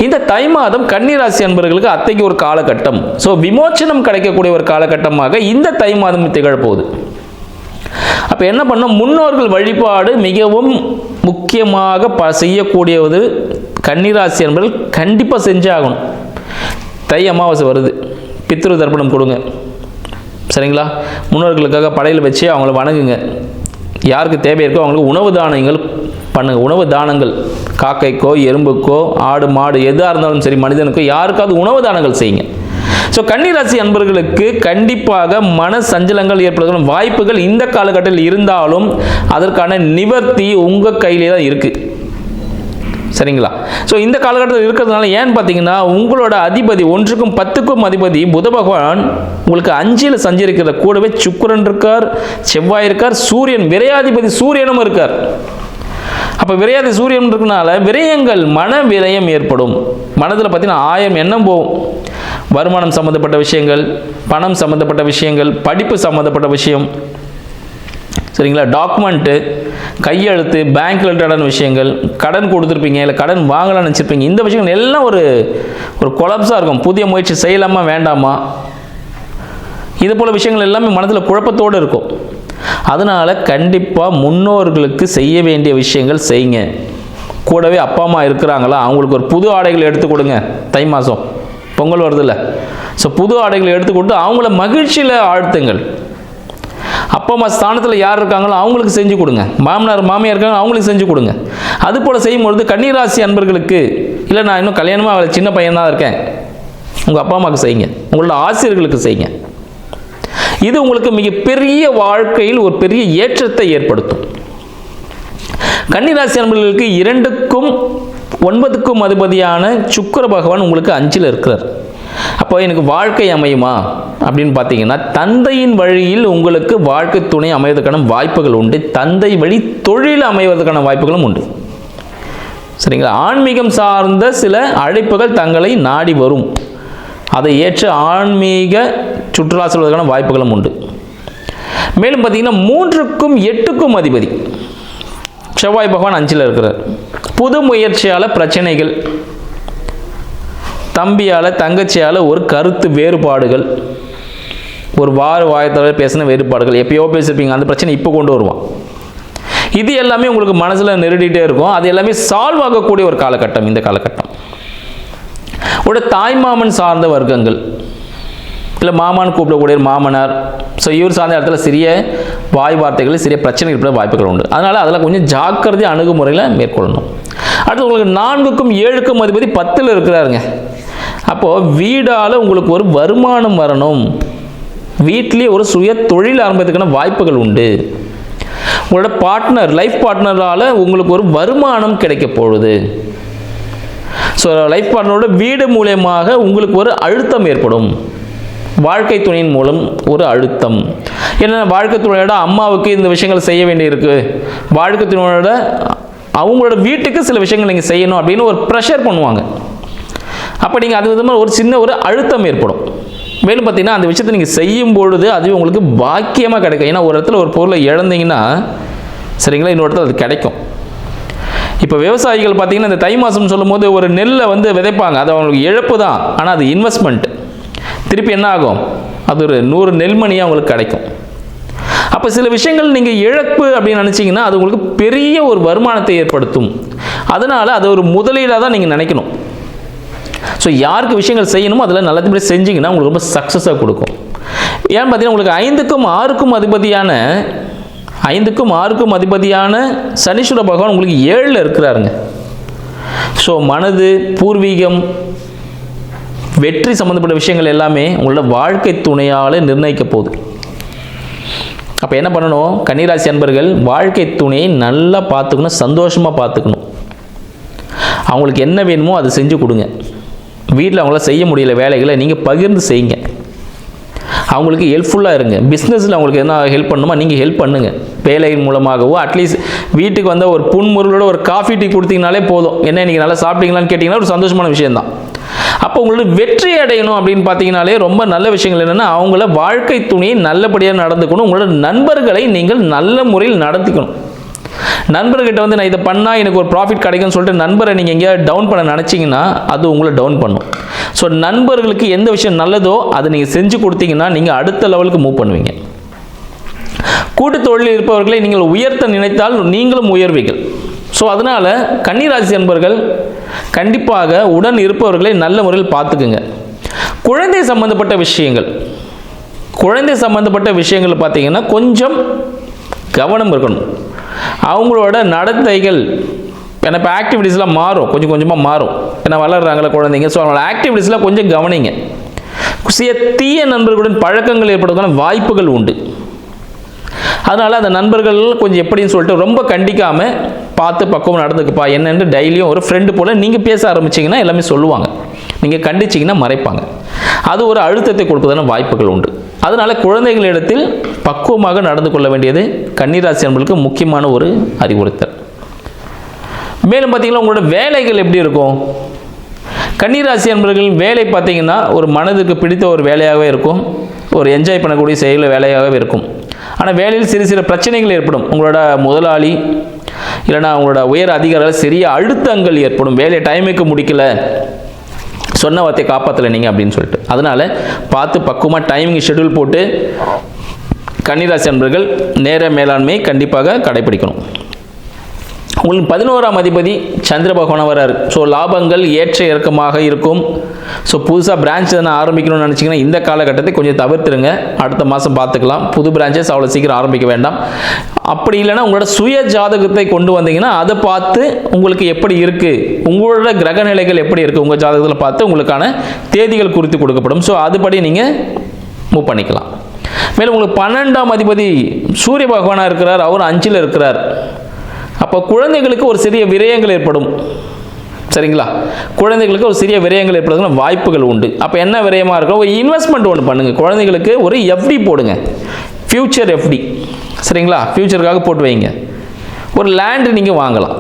இந்த தை மாதம் கன்னிராசி அன்பர்களுக்கு அத்தைக்கு ஒரு காலகட்டம். ஸோ விமோச்சனம் கிடைக்கக்கூடிய ஒரு காலகட்டமாக இந்த தை மாதம் திகழப்போகுது. அப்போ என்ன பண்ணோம், முன்னோர்கள் வழிபாடு மிகவும் முக்கியமாக செய்யக்கூடியது கன்னிராசி அன்பர்கள் கண்டிப்பாக செஞ்சாகணும். தை அமாவாசை வருது, பித்ரு தர்ப்பணம் கொடுங்க, சரிங்களா? முன்னோர்களுக்காக படையில் வச்சு அவங்கள வணங்குங்க. யாருக்கு தேவை இருக்கோ அவங்களுக்கு உணவு தானங்கள் பண்ணுங்க. உணவு தானங்கள் காக்கைக்கோ எறும்புக்கோ ஆடு மாடு எதாக இருந்தாலும் சரி, மனிதனுக்கோ யாருக்காவது உணவு தானங்கள் செய்யுங்க. ஸோ கன்னிராசி அன்பர்களுக்கு கண்டிப்பாக மன சஞ்சலங்கள் ஏற்படுவதற்கான வாய்ப்புகள் இந்த காலகட்டத்தில் இருந்தாலும் அதற்கான நிவர்த்தி உங்கள் கையிலே தான் இருக்குது, சரிங்களா? ஸோ இந்த காலகட்டத்தில் இருக்கிறதுனால ஏன்னு பார்த்தீங்கன்னா உங்களோட அதிபதி 1க்கும் 10க்கும் அதிபதி புத பகவான் உங்களுக்கு 5ல் சஞ்சரிக்கிற, கூடவே சுக்கிரன் இருக்கார், செவ்வாய் இருக்கார், சூரியன் விரையாதிபதி சூரியனும் இருக்கார். அப்போ விரையாதி சூரியன் இருக்கனால விரயங்கள், மன விரயம் ஏற்படும். மனதில் பார்த்தீங்கன்னா 1000 எண்ணம் போகும். வருமானம் சம்மந்தப்பட்ட விஷயங்கள், பணம் சம்மந்தப்பட்ட விஷயங்கள், படிப்பு சம்மந்தப்பட்ட விஷயம், சரிங்களா? டாக்குமெண்ட்டு, கையெழுத்து, பேங்க் ரிலேட்டடான விஷயங்கள், கடன் கொடுத்துருப்பீங்க, இல்லை கடன் வாங்கலாம்னு நினச்சிருப்பீங்க. இந்த விஷயங்கள் எல்லாம் ஒரு கொலாப்ஸாக இருக்கும். புதிய முயற்சி செய்யலாமா வேண்டாமா, இது போல் விஷயங்கள் எல்லாமே மனதில் குழப்பத்தோடு இருக்கும். அதனால் கண்டிப்பாக முன்னோர்களுக்கு செய்ய வேண்டிய விஷயங்கள் செய்யுங்க. கூடவே அப்பா அம்மா இருக்கிறாங்களா, அவங்களுக்கு ஒரு புது ஆடைகள் எடுத்து கொடுங்க. தை மாதம் பொங்கல் வருதுல்ல, ஸோ புது ஆடைகளை எடுத்து கொடுத்து அவங்கள மகிழ்ச்சியில் ஆழ்த்துங்கள். அப்பா அம்மா ஸ்தானத்தில் யார் இருக்காங்களோ அவங்களுக்கு செஞ்சு கொடுங்க. மாமனார் மாமியார் இருக்காங்க, அவங்களுக்கு செஞ்சு கொடுங்க. அது போல் செய்யும்பொழுது கன்னிராசி அன்பர்களுக்கு, இல்லை நான் இன்னும் கல்யாணமாக அவளை சின்ன பையன் தான் இருக்கேன், உங்கள் அப்பா அம்மாவுக்கு செய்யுங்க, உங்களோட ஆசிரியர்களுக்கு செய்யுங்க. இது உங்களுக்கு மிகப்பெரிய வாழ்க்கையில் ஒரு பெரிய ஏற்றத்தை ஏற்படுத்தும். கன்னிராசி அன்பர்களுக்கு 2க்கும் 9க்கும் அதிபதியான சுக்கிர பகவான் உங்களுக்கு 5ல் இருக்கிறார். அப்போ எனக்கு வாழ்க்கை அமையுமா அப்படின்னு பார்த்தீங்கன்னா தந்தையின் வழியில் உங்களுக்கு வாழ்க்கை துணை அமைவதற்கான வாய்ப்புகள் உண்டு. தந்தை வழி தொழில் அமைவதற்கான வாய்ப்புகளும் உண்டு, சரிங்களா? ஆன்மீகம் சார்ந்த சில அழைப்புகள் தங்களை நாடி வரும். அதை ஏற்று ஆன்மீக சுற்றுலா செல்வதற்கான வாய்ப்புகளும் உண்டு. மேலும் பார்த்தீங்கன்னா 3க்கும் 8க்கும் அதிபதி செவ்வாய் பகவான் 5ல் இருக்கிறார். புது முயற்சியால் பிரச்சனைகள், தம்பியால் தங்கச்சியால் ஒரு கருத்து வேறுபாடுகள், ஒரு வாயத்தோட பேசின வேறுபாடுகள், எப்பயோ பேசியிருப்பீங்க, அந்த பிரச்சனை இப்போ கொண்டு வருவான். இது எல்லாமே உங்களுக்கு மனசில் நெருடிட்டே இருக்கும். அது எல்லாமே சால்வ் ஆகக்கூடிய ஒரு காலகட்டம் இந்த காலகட்டம். ஒரு தாய்மாமன் சார்ந்த வர்க்கங்கள், இல்லை மாமான்னு கூப்பிடக்கூடிய மாமனார், ஸோ இவர் சார்ந்த இடத்துல சிறிய வாய் வார்த்தைகளில் சிறிய பிரச்சனை ஏற்பட வாய்ப்புகள் உண்டு. அதனால் அதில் கொஞ்சம் ஜாக்கிரதை அணுகுமுறையில் மேற்கொள்ளணும். அடுத்து உங்களுக்கு 4க்கும் 7க்கும் அதிபதி 10ல் இருக்கிறாருங்க. அப்போது வீடால் உங்களுக்கு ஒரு வருமானம் வரணும், வீட்டிலேயே ஒரு சுய தொழில் ஆரம்பிக்கிறதுக்கான வாய்ப்புகள் உண்டு. உங்களோட பார்ட்னர், லைஃப் பார்ட்னரால் உங்களுக்கு ஒரு வருமானம் கிடைக்க போகுது. ஸோ லைஃப் பார்ட்னரோட வீடு மூலமாக உங்களுக்கு ஒரு அழுத்தம் ஏற்படும். வாழ்க்கை துணையின் மூலம் ஒரு அழுத்தம். ஏன்னா வாழ்க்கை துணையோட அம்மாவுக்கு இந்த விஷயங்கள் செய்ய வேண்டியிருக்கு, வாழ்க்கை துணையோட அவங்களோட வீட்டுக்கு சில விஷயங்கள் நீங்கள் செய்யணும் அப்படின்னு ஒரு ப்ரெஷர் பண்ணுவாங்க. அப்போ நீங்கள் அது விதமாக ஒரு சின்ன ஒரு அழுத்தம் ஏற்படும். மேலும் பார்த்தீங்கன்னா அந்த விஷயத்தை நீங்கள் செய்யும் பொழுது அது உங்களுக்கு பாக்கியமாக கிடைக்கும். ஏன்னா ஒரு இடத்துல ஒரு பொருளை இழந்தீங்கன்னா சரிங்களா, இன்னொரு இடத்துல அது கிடைக்கும். இப்போ விவசாயிகள் பார்த்தீங்கன்னா இந்த தை மாதம் சொல்லும் போது ஒரு நெல்லை வந்து விதைப்பாங்க, அது அவங்களுக்கு இழப்பு தான், ஆனால் அது இன்வெஸ்ட்மெண்ட். திருப்பி என்ன ஆகும், அது ஒரு 100 நெல்மணியாக உங்களுக்கு கிடைக்கும். அப்போ சில விஷயங்கள் நீங்கள் இழப்பு அப்படின்னு நினச்சிங்கன்னா அது உங்களுக்கு பெரிய ஒரு வருமானத்தை ஏற்படுத்தும். அதனால் அது ஒரு முதலீடாக தான் நீங்கள் நினைக்கணும். ஸோ யாருக்கு விஷயங்கள் செய்யணுமோ அதில் நல்லபடியாக செஞ்சிங்கன்னா உங்களுக்கு ரொம்ப சக்ஸஸாக கொடுக்கும். ஏன்னு பார்த்தீங்கன்னா உங்களுக்கு 5க்கும் 6க்கும் அதிபதியான சனீஸ்வர பகவான் உங்களுக்கு 7ல் இருக்கிறாருங்க. ஸோ மனது, பூர்வீகம், வெற்றி சம்மந்தப்பட்ட விஷயங்கள் எல்லாமே உங்களோட வாழ்க்கை துணையால் நிர்ணயிக்க போகுது. அப்போ என்ன பண்ணணும், கன்னிராசி அன்பர்கள் வாழ்க்கை துணையை நல்லா பார்த்துக்கணும், சந்தோஷமாக பார்த்துக்கணும். அவங்களுக்கு என்ன வேணுமோ அதை செஞ்சு கொடுங்க. வீட்டில் அவங்களால செய்ய முடியல வேலைகளை நீங்கள் பகிர்ந்து செய்யுங்க. அவங்களுக்கு ஹெல்ப்ஃபுல்லாக இருங்க. பிஸ்னஸில் அவங்களுக்கு என்ன ஹெல்ப் பண்ணணுமா நீங்கள் ஹெல்ப் பண்ணுங்கள். வேலையின் மூலமாகவோ அட்லீஸ்ட் வீட்டுக்கு வந்த ஒரு புன்முருளோட ஒரு காஃபி டீ கொடுத்தீங்கனாலே போதும். என்ன இன்றைக்கி நல்லா சாப்பிட்டீங்களான்னு கேட்டிங்கன்னா ஒரு சந்தோஷமான விஷயம்தான். அப்போ உங்களோட வெற்றி அடையணும் அப்படின்னு பார்த்தீங்கனாலே ரொம்ப நல்ல விஷயங்கள் என்னென்னா, அவங்கள வாழ்க்கை துணையை நல்லபடியாக நடந்துக்கணும். உங்களோட நண்பர்களை நீங்கள் நல்ல முறையில் நடத்திக்கணும். நண்பர்கிட்ட வந்து நான் இதை பண்ணால் எனக்கு ஒரு ப்ராஃபிட் கிடைக்கும்னு சொல்லிட்டு நண்பரை நீங்கள் எங்கேயாவது டவுன் பண்ண நினச்சிங்கன்னா அது உங்களை டவுன் பண்ணும். ஸோ நண்பர்களுக்கு எந்த விஷயம் நல்லதோ அதை நீங்கள் செஞ்சு கொடுத்தீங்கன்னா நீங்கள் அடுத்த லெவலுக்கு மூவ் பண்ணுவீங்க. கூட்டு தொழில் இருப்பவர்களை நீங்கள் உயர்த்த நினைத்தால் நீங்களும் உயர்வீர்கள். ஸோ அதனால் கன்னிராசி அன்பர்கள் கண்டிப்பாக உடன் இருப்பவர்களை நல்ல முறையில் பார்த்துக்குங்க. குழந்தை சம்பந்தப்பட்ட விஷயங்கள் பார்த்தீங்கன்னா கொஞ்சம் கவனம் இருக்கணும். அவங்களோட நடத்தைகள் ஏன்னா இப்போ ஆக்டிவிட்டீஸ்லாம் மாறும், கொஞ்சம் கொஞ்சமாக மாறும். ஏன்னா வளர்கிறாங்கள குழந்தைங்க. ஸோ அவங்களோட ஆக்டிவிட்டீஸ்லாம் கொஞ்சம் கவனிங்க. தீய நண்பர்களுடன் பழக்கங்கள் ஏற்படுவதற்கான வாய்ப்புகள் உண்டு. அதனால் அந்த நண்பர்கள் கொஞ்சம் எப்படின்னு சொல்லிட்டு ரொம்ப கண்டிக்காமல் பார்த்து பக்குவம் நடந்துக்குப்பா என்னென்று டெய்லியும் ஒரு ஃப்ரெண்டு போல் நீங்கள் பேச ஆரம்பிச்சிங்கன்னா எல்லாமே சொல்லுவாங்க. நீங்கள் கண்டிச்சிங்கன்னா மறைப்பாங்க. அது ஒரு அழுத்தத்தை கொடுப்பதான வாய்ப்புகள் உண்டு. அதனால் குழந்தைகளிடத்தில் பக்குவமாக நடந்து கொள்ள வேண்டியது கன்னிராசி அன்பர்களுக்கு முக்கியமான ஒரு அறிவுறுத்தல். மேலும் பார்த்தீங்கன்னா உங்களோட வேலைகள் எப்படி இருக்கும்? கன்னிராசி அன்பர்கள் வேலை பார்த்தீங்கன்னா ஒரு மனதுக்கு பிடித்த ஒரு வேலையாகவே இருக்கும், ஒரு என்ஜாய் பண்ணக்கூடிய செயல வேலையாகவே இருக்கும். ஆனால் வேலையில் சிறு சிறு பிரச்சனைகள் ஏற்படும். உங்களோட முதலாளி இல்லைனா உங்களோட உயர் அதிகாரிகள் சிறிய அழுத்தங்கள் ஏற்படும். வேலையை டைமுக்கு முடிக்கல, சொன்ன வார்த்தையை காப்பாற்றலை நீங்கள் அப்படின்னு சொல்லிட்டு. அதனால் பார்த்து பக்குவமாக டைமிங் ஷெட்யூல் போட்டு கன்னிராசி அன்பர்கள் நேர மேலாண்மையை கண்டிப்பாக கடைபிடிக்கணும். உங்களுக்கு 11ஆம் அதிபதி சந்திர பகவான் வராரு. ஸோ லாபங்கள் ஏற்ற இறக்கமாக இருக்கும். ஸோ புதுசாக பிரான்ச் எதனா ஆரம்பிக்கணும்னு நினச்சிங்கன்னா இந்த காலகட்டத்தை கொஞ்சம் தவிர்த்துருங்க. அடுத்த மாதம் பார்த்துக்கலாம். புது பிரான்ச்சஸ் அவ்வளோ சீக்கிரம் ஆரம்பிக்க வேண்டாம். அப்படி இல்லைன்னா உங்களோட சுய ஜாதகத்தை கொண்டு வந்தீங்கன்னா அதை பார்த்து உங்களுக்கு எப்படி இருக்குது, உங்களோட கிரக நிலைகள் எப்படி இருக்குது உங்கள் ஜாதகத்தில் பார்த்து உங்களுக்கான தேதிகள் குறித்து கொடுக்கப்படும். ஸோ அதுபடி நீங்கள் மூவ் பண்ணிக்கலாம். மேலும் உங்களுக்கு 12ஆம் அதிபதி சூரிய பகவானாக இருக்கிறார். அவர் 5ல் இருக்கிறார். அப்போ குழந்தைகளுக்கு ஒரு சிறிய விரயங்கள் ஏற்படும். சரிங்களா? குழந்தைகளுக்கு ஒரு சிறிய விரயங்கள் ஏற்படுறதுக்கு வாய்ப்புகள் உண்டு. அப்போ என்ன விரயமாக இருக்கும்? ஒரு இன்வெஸ்ட்மெண்ட் ஒன்று பண்ணுங்கள். குழந்தைகளுக்கு ஒரு எஃப்டி போடுங்க, ஃபியூச்சர் எஃப்டி. சரிங்களா? ஃபியூச்சருக்காக போட்டு வைங்க. ஒரு லேண்டு நீங்கள் வாங்கலாம்.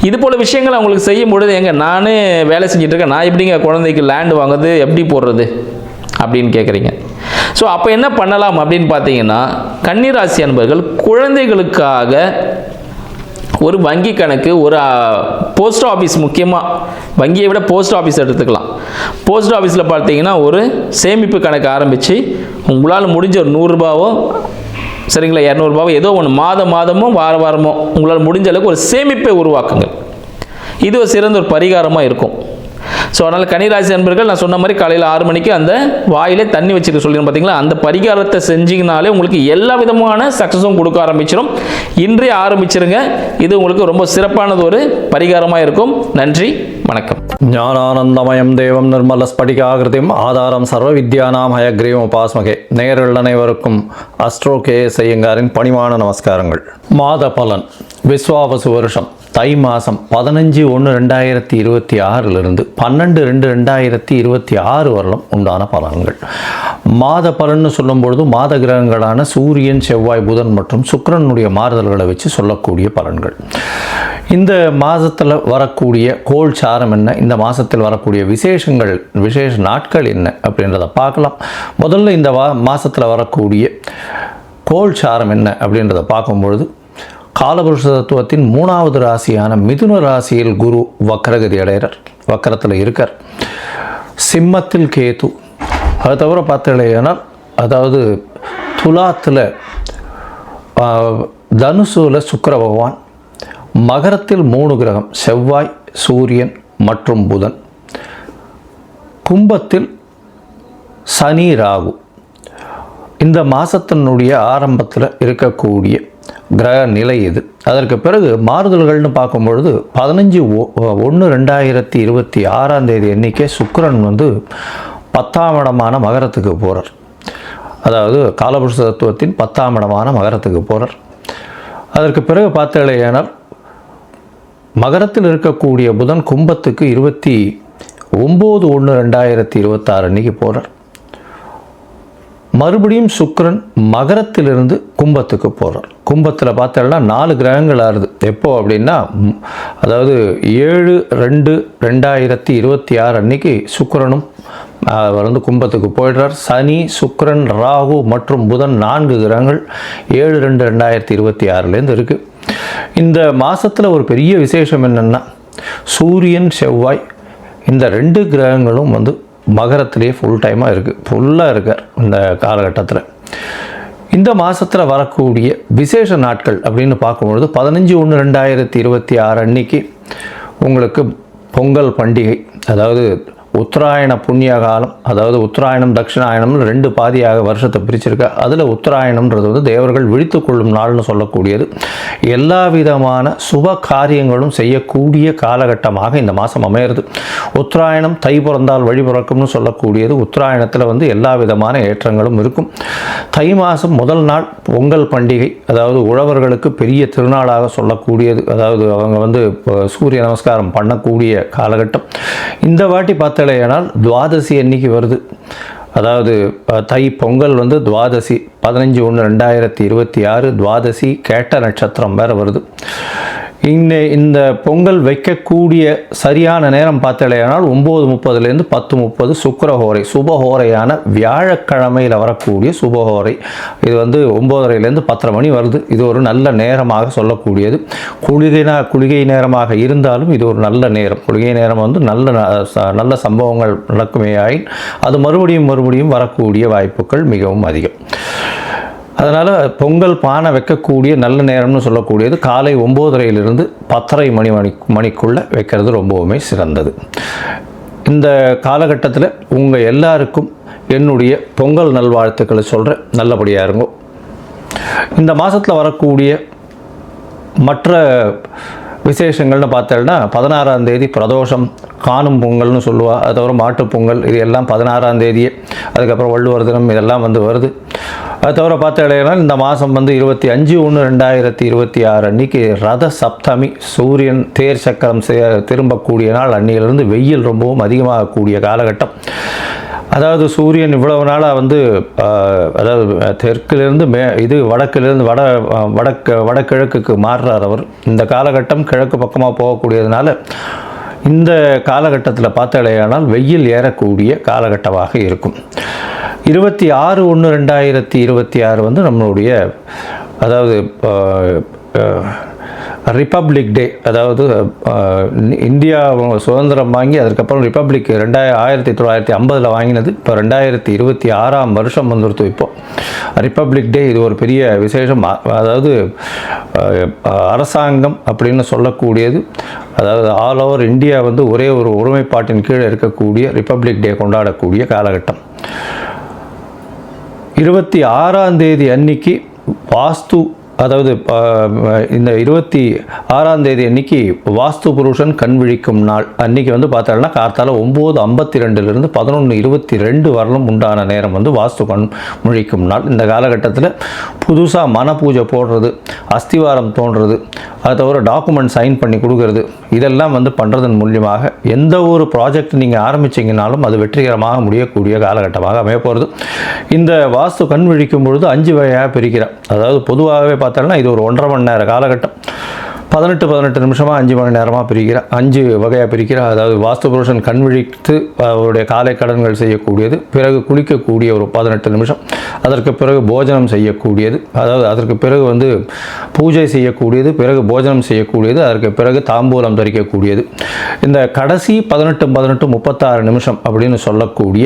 இது போல் விஷயங்கள் அவங்களுக்கு செய்யும் பொழுது நானே வேலை செஞ்சிட்ருக்கேன், நான் எப்படிங்க குழந்தைக்கு லேண்டு வாங்குறது எப்படி போடுறது அப்படின்னு கேட்குறீங்க. ஸோ அப்போ என்ன பண்ணலாம் அப்படின்னு பார்த்தீங்கன்னா, கன்னிராசி அன்பர்கள் குழந்தைகளுக்காக ஒரு வங்கி கணக்கு, ஒரு போஸ்ட் ஆஃபீஸ், முக்கியமாக வங்கியை விட போஸ்ட் ஆஃபீஸ் எடுத்துக்கலாம். போஸ்ட் ஆஃபீஸில் பார்த்தீங்கன்னா ஒரு சேமிப்பு கணக்கு ஆரம்பித்து உங்களால் முடிஞ்ச ஒரு 100 ரூபாவோ சரிங்களா 200 ரூபாவோ ஏதோ ஒன்று மாதமோ வாரமோ உங்களால் முடிஞ்ச அளவுக்கு ஒரு சேமிப்பை உருவாக்குங்கள். இது ஒரு சிறந்த ஒரு பரிகாரமாக இருக்கும். ஸோ அதனால் கன்னிராசி அன்பர்கள் நான் சொன்ன மாதிரி காலையில் 6 மணிக்கு அந்த வாயிலே தண்ணி வச்சுக்க சொல்லிடுறேன் பார்த்தீங்களா, அந்த பரிகாரத்தை செஞ்சிங்கனாலே உங்களுக்கு எல்லா விதமான சக்ஸஸும் கொடுக்க ஆரம்பிச்சிடும். இன்றே ஆரம்பிச்சிருங்க. இது உங்களுக்கு ரொம்ப சிறப்பானது ஒரு பரிகாரமாக இருக்கும். நன்றி, வணக்கம். ஞானானந்தமயம் தேவம் நிர்மல ஸ்படிகாகிருதிம் ஆதாரம் சர்வ வித்யானாம் ஹயக்ரீவம் உபாஸ்மகே. நேயர்கள் அனைவருக்கும் அஸ்ட்ரோ KS ஐயங்காரின் பணிவான நமஸ்காரங்கள். மாத பலன் விஸ்வாவசு வருஷம் தை மாதம் 15/1/2026 12/2/2026 வரலும் உண்டான பலன்கள். மாத பலன்னு சொல்லும் பொழுது மாத கிரகங்களான சூரியன், செவ்வாய், புதன் மற்றும் சுக்கிரனுடைய மாறுதல்களை வச்சு சொல்லக்கூடிய பலன்கள். இந்த மாதத்தில் வரக்கூடிய கோள் சாரம் என்ன, இந்த மாதத்தில் வரக்கூடிய விசேஷ நாட்கள் என்ன அப்படின்றத பார்க்கலாம். முதல்ல இந்த மாதத்தில் வரக்கூடிய கோள் சாரம் என்ன அப்படின்றத பார்க்கும்பொழுது, காலபுருஷ தத்துவத்தின் 3வது ராசியான மிதுன ராசியில் குரு வக்கரகதி அடைகிறார், வக்கரத்தில் இருக்கார். சிம்மத்தில் கேது, அது தவிர பார்த்தீங்கன்னா அதாவது துலாத்தில் தனுசுல சுக்கிர பகவான், மகரத்தில் 3 கிரகம் செவ்வாய், சூரியன் மற்றும் புதன், கும்பத்தில் சனி, ராகு. இந்த மாதத்தினுடைய ஆரம்பத்தில் இருக்கக்கூடிய கிரக நிலை இது. அதற்கு பிறகு மாறுதல்கள்னு பார்க்கும்பொழுது 15/1/2026 அன்றைக்கே சுக்கிரன் 10ஆம் இடமான மகரத்துக்கு போகிறார். அதாவது காலபுருஷ தத்துவத்தின் 10ஆம் இடமான மகரத்துக்கு போகிறார். அதற்கு பிறகு பார்த்தேனால் மகரத்தில் இருக்கக்கூடிய புதன் கும்பத்துக்கு 29/1/2026 அன்றைக்கி போகிறார். மறுபடியும் சுக்கிரன் மகரத்திலிருந்து கும்பத்துக்கு போகிறார். கும்பத்தில் பார்த்தோம்னா 4 கிரகங்கள் ஆறுது. எப்போ அப்படின்னா அதாவது 7/2/2026 அன்னைக்கு சுக்கிரனும் அவர் வந்து கும்பத்துக்கு போயிடுறார். சனி, சுக்கிரன், ராகு மற்றும் புதன் 4 கிரகங்கள் 7/2/2026 இருக்குது. இந்த மாதத்தில் ஒரு பெரிய விசேஷம் என்னென்னா சூரியன், செவ்வாய் இந்த 2 கிரகங்களும் வந்து மகரத்திலே ஃபுல்லாக இருக்கார் இந்த காலகட்டத்தில். இந்த மாதத்தில் வரக்கூடிய விசேஷ நாட்கள் அப்படின்னு பார்க்கும்பொழுது 15/1/2026 அன்னைக்கு உங்களுக்கு பொங்கல் பண்டிகை, அதாவது உத்தராயண புண்ணிய காலம், அதாவது உத்தராயணம் தட்சிணாயணம்னு 2 பாதியாக வருஷத்தை பிரிச்சிருக்கா. அதில் உத்தராயணம்ன்றது வந்து தேவர்கள் விழித்து கொள்ளும் நாள்னு சொல்லக்கூடியது. எல்லா விதமான சுப காரியங்களும் செய்யக்கூடிய காலகட்டமாக இந்த மாதம் அமையிறது. உத்தராயணம் தை பிறந்தால் வழி பிறக்கும்னு சொல்லக்கூடியது. உத்தராயணத்தில் வந்து எல்லா விதமான ஏற்றங்களும் இருக்கும். தை மாதம் முதல் நாள் பொங்கல் பண்டிகை, அதாவது உழவர்களுக்கு பெரிய திருநாளாக சொல்லக்கூடியது. அதாவது அவங்க வந்து சூரிய நமஸ்காரம் பண்ணக்கூடிய காலகட்டம். இந்த வாட்டி பார்த்தாலேயானால் துவாதசி அன்னைக்கு வருது. அதாவது தை பொங்கல் வந்து துவாதசி 15/1/2026 துவாதசி கேட்ட நட்சத்திரம் வேறு வருது. இந்த பொங்கல் வைக்கக்கூடிய சரியான நேரம் பார்த்தாலேயானால் 9:30 10:30 சுக்கிரஹோரை, சுபஹோரையான வியாழக்கிழமையில் வரக்கூடிய சுபஹோரை. இது வந்து 9:30 10:30 மணி வருது. இது ஒரு நல்ல நேரமாக சொல்லக்கூடியது. குளிகை நேரமாக இருந்தாலும் இது ஒரு நல்ல நேரம். குளிகை நேரம் வந்து நல்ல சம்பவங்கள் நடக்குமேயாயின் அது மறுபடியும் வரக்கூடிய வாய்ப்புகள் மிகவும் அதிகம். அதனால் பொங்கல் பானை வைக்கக்கூடிய நல்ல நேரம்னு சொல்லக்கூடியது காலை 9:30 10:30 மணிக்குள்ளே வைக்கிறது ரொம்பவுமே சிறந்தது. இந்த காலகட்டத்தில் உங்கள் எல்லாருக்கும் என்னுடைய பொங்கல் நல்வாழ்த்துக்களை சொல்கிறேன். நல்லபடியாக இருங்கோ. இந்த மாதத்தில் வரக்கூடிய மற்ற விசேஷங்கள்னு பார்த்தோம்னா 16ஆம் தேதி பிரதோஷம், காணும் பொங்கல்னு சொல்லுவாள். அது தவிர மாட்டுப்பொங்கல், இது எல்லாம் 16ஆம் தேதியே. அதுக்கப்புறம் வள்ளுவர் தினம், இதெல்லாம் வந்து வருது. அது தவிர பார்த்தோம்னா இந்த மாதம் வந்து 25/1/2026 அன்னைக்கு ரத சப்தமி, சூரியன் தேர் சக்கரம் திரும்பக்கூடிய நாள். அன்னியிலிருந்து வெயில் ரொம்பவும் அதிகமாகக்கூடிய காலகட்டம். அதாவது சூரியன் இவ்வளவு நாளாக வந்து அதாவது தெற்கிலிருந்து வடக்கிலிருந்து வடகிழக்குக்கு மாறுறார் அவர். இந்த காலகட்டம் கிழக்கு பக்கமாக போகக்கூடியதுனால இந்த காலகட்டத்தில் பார்த்தாலேயானால் வெயில் ஏறக்கூடிய காலகட்டமாக இருக்கும். 26/1/2026 வந்து நம்மளுடைய அதாவது ரிப்பப்ளிக் டே. அதாவது இந்தியா சுதந்திரம் வாங்கி அதுக்கப்புறம் ரிப்பப்ளிக் 1950 வாங்கினது. இப்போ 2026ஆம் வருஷம் வந்துடுத்து. இப்போ ரிப்பப்ளிக் டே இது ஒரு பெரிய விசேஷம். அதாவது அரசாங்கம் அப்படின்னு சொல்லக்கூடியது, அதாவது ஆல் ஓவர் இந்தியா வந்து ஒரே ஒரு ஒருமைப்பாட்டின் கீழே இருக்கக்கூடிய ரிப்பப்ளிக் டே கொண்டாடக்கூடிய காலகட்டம். 26ஆம் தேதி அன்னைக்கு வாஸ்து, அதாவது இந்த 26ஆம் தேதி அன்னைக்கு வாஸ்து புருஷன் கண் விழிக்கும் நாள். அன்றைக்கி வந்து பார்த்தோம்னா கார்த்தால 9:52 11:22 வரலும் உண்டான நேரம் வந்து வாஸ்து கண் விழிக்கும் நாள். இந்த காலகட்டத்தில் புதுசாக மன பூஜை போடுறது, அஸ்திவாரம் தோன்றுறது, அதை தவிர டாக்குமெண்ட் சைன் பண்ணி கொடுக்கறது, இதெல்லாம் வந்து பண்ணுறதன் மூலியமாக எந்த ஒரு ப்ராஜெக்ட் நீங்கள் ஆரம்பிச்சிங்கனாலும் அது வெற்றிகரமாக முடியக்கூடிய காலகட்டமாக அமைய போகிறது. இந்த வாஸ்து கண் விழிக்கும் பொழுது 5 வகையாக பிரிக்கிறேன். அதாவது பொதுவாகவே பார்த்தோம்னா இது ஒரு 1.5 மணி நேர காலகட்டம். 18 நிமிஷமாக 5 மணி நேரமாக பிரிக்கிறேன், 5 வகையாக பிரிக்கிறேன். அதாவது வாஸ்து புருஷன் கண் விழித்து அவருடைய காலை கடன்கள் செய்யக்கூடியது, பிறகு குளிக்கக்கூடிய ஒரு 18 நிமிஷம், அதற்கு பிறகு போஜனம் செய்யக்கூடியது, அதாவது அதற்கு பிறகு வந்து பூஜை செய்யக்கூடியது, பிறகு போஜனம் செய்யக்கூடியது, அதற்கு பிறகு தாம்பூலம் தரிக்கக்கூடியது. இந்த கடைசி 18 36 நிமிஷம் அப்படின்னு சொல்லக்கூடிய,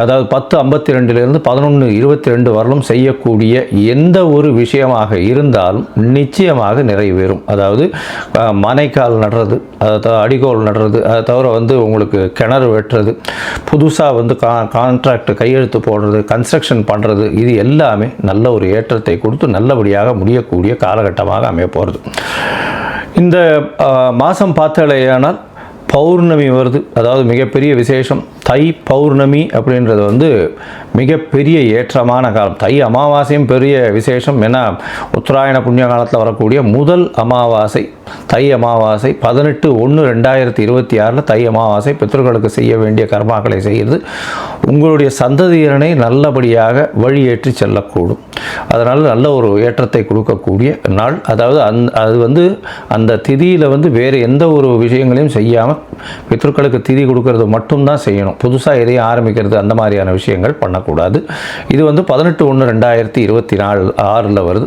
அதாவது 10:52 11:22 வரலும் செய்யக்கூடிய எந்த ஒரு விஷயமாக இருந்தாலும் நிச்சயமாக நிறைவேறும். அதாவது மனைக்கால் நடுறது, அதை அடிகோல் நடுறது, அதை தவிர வந்து உங்களுக்கு கிணறு வெட்டுறது, புதுசாக வந்து கான்ட்ராக்ட் கையெழுத்து போடுறது, கன்ஸ்ட்ரக்ஷன் பண்ணுறது, இது எல்லாமே நல்ல ஒரு ஏற்றத்தை கொடுத்து நல்லபடியாக முடியக்கூடிய காலகட்டமாக அமைய போகிறது. இந்த மாதம் பார்த்தாலேயானால் பௌர்ணமி வருது, அதாவது மிகப்பெரிய விசேஷம். தை பௌர்ணமி அப்படின்றது வந்து மிகப்பெரிய ஏற்றமான காலம். தை அமாவாசையும் பெரிய விசேஷம். ஏன்னா உத்தராயண புண்ணிய காலத்தில் வரக்கூடிய முதல் அமாவாசை தை அமாவாசை 18/1/2026 தை அமாவாசை. பித்ருக்களுக்கு செய்ய வேண்டிய கர்மாக்களை செய்கிறது உங்களுடைய சந்ததியினரை நல்லபடியாக வழியேற்றி செல்லக்கூடும். அதனால் நல்ல ஒரு ஏற்றத்தை கொடுக்கக்கூடிய நாள். அதாவது அது வந்து அந்த திதியில் வந்து வேறு எந்த ஒரு விஷயங்களையும் செய்யாமல் பித்ருக்களுக்கு திதி கொடுக்கறது மட்டும்தான் செய்யணும். புதுசாக எதையும் ஆரம்பிக்கிறது அந்த மாதிரியான விஷயங்கள் பண்ணக்கூடாது. இது வந்து 18/1/2026 வருது.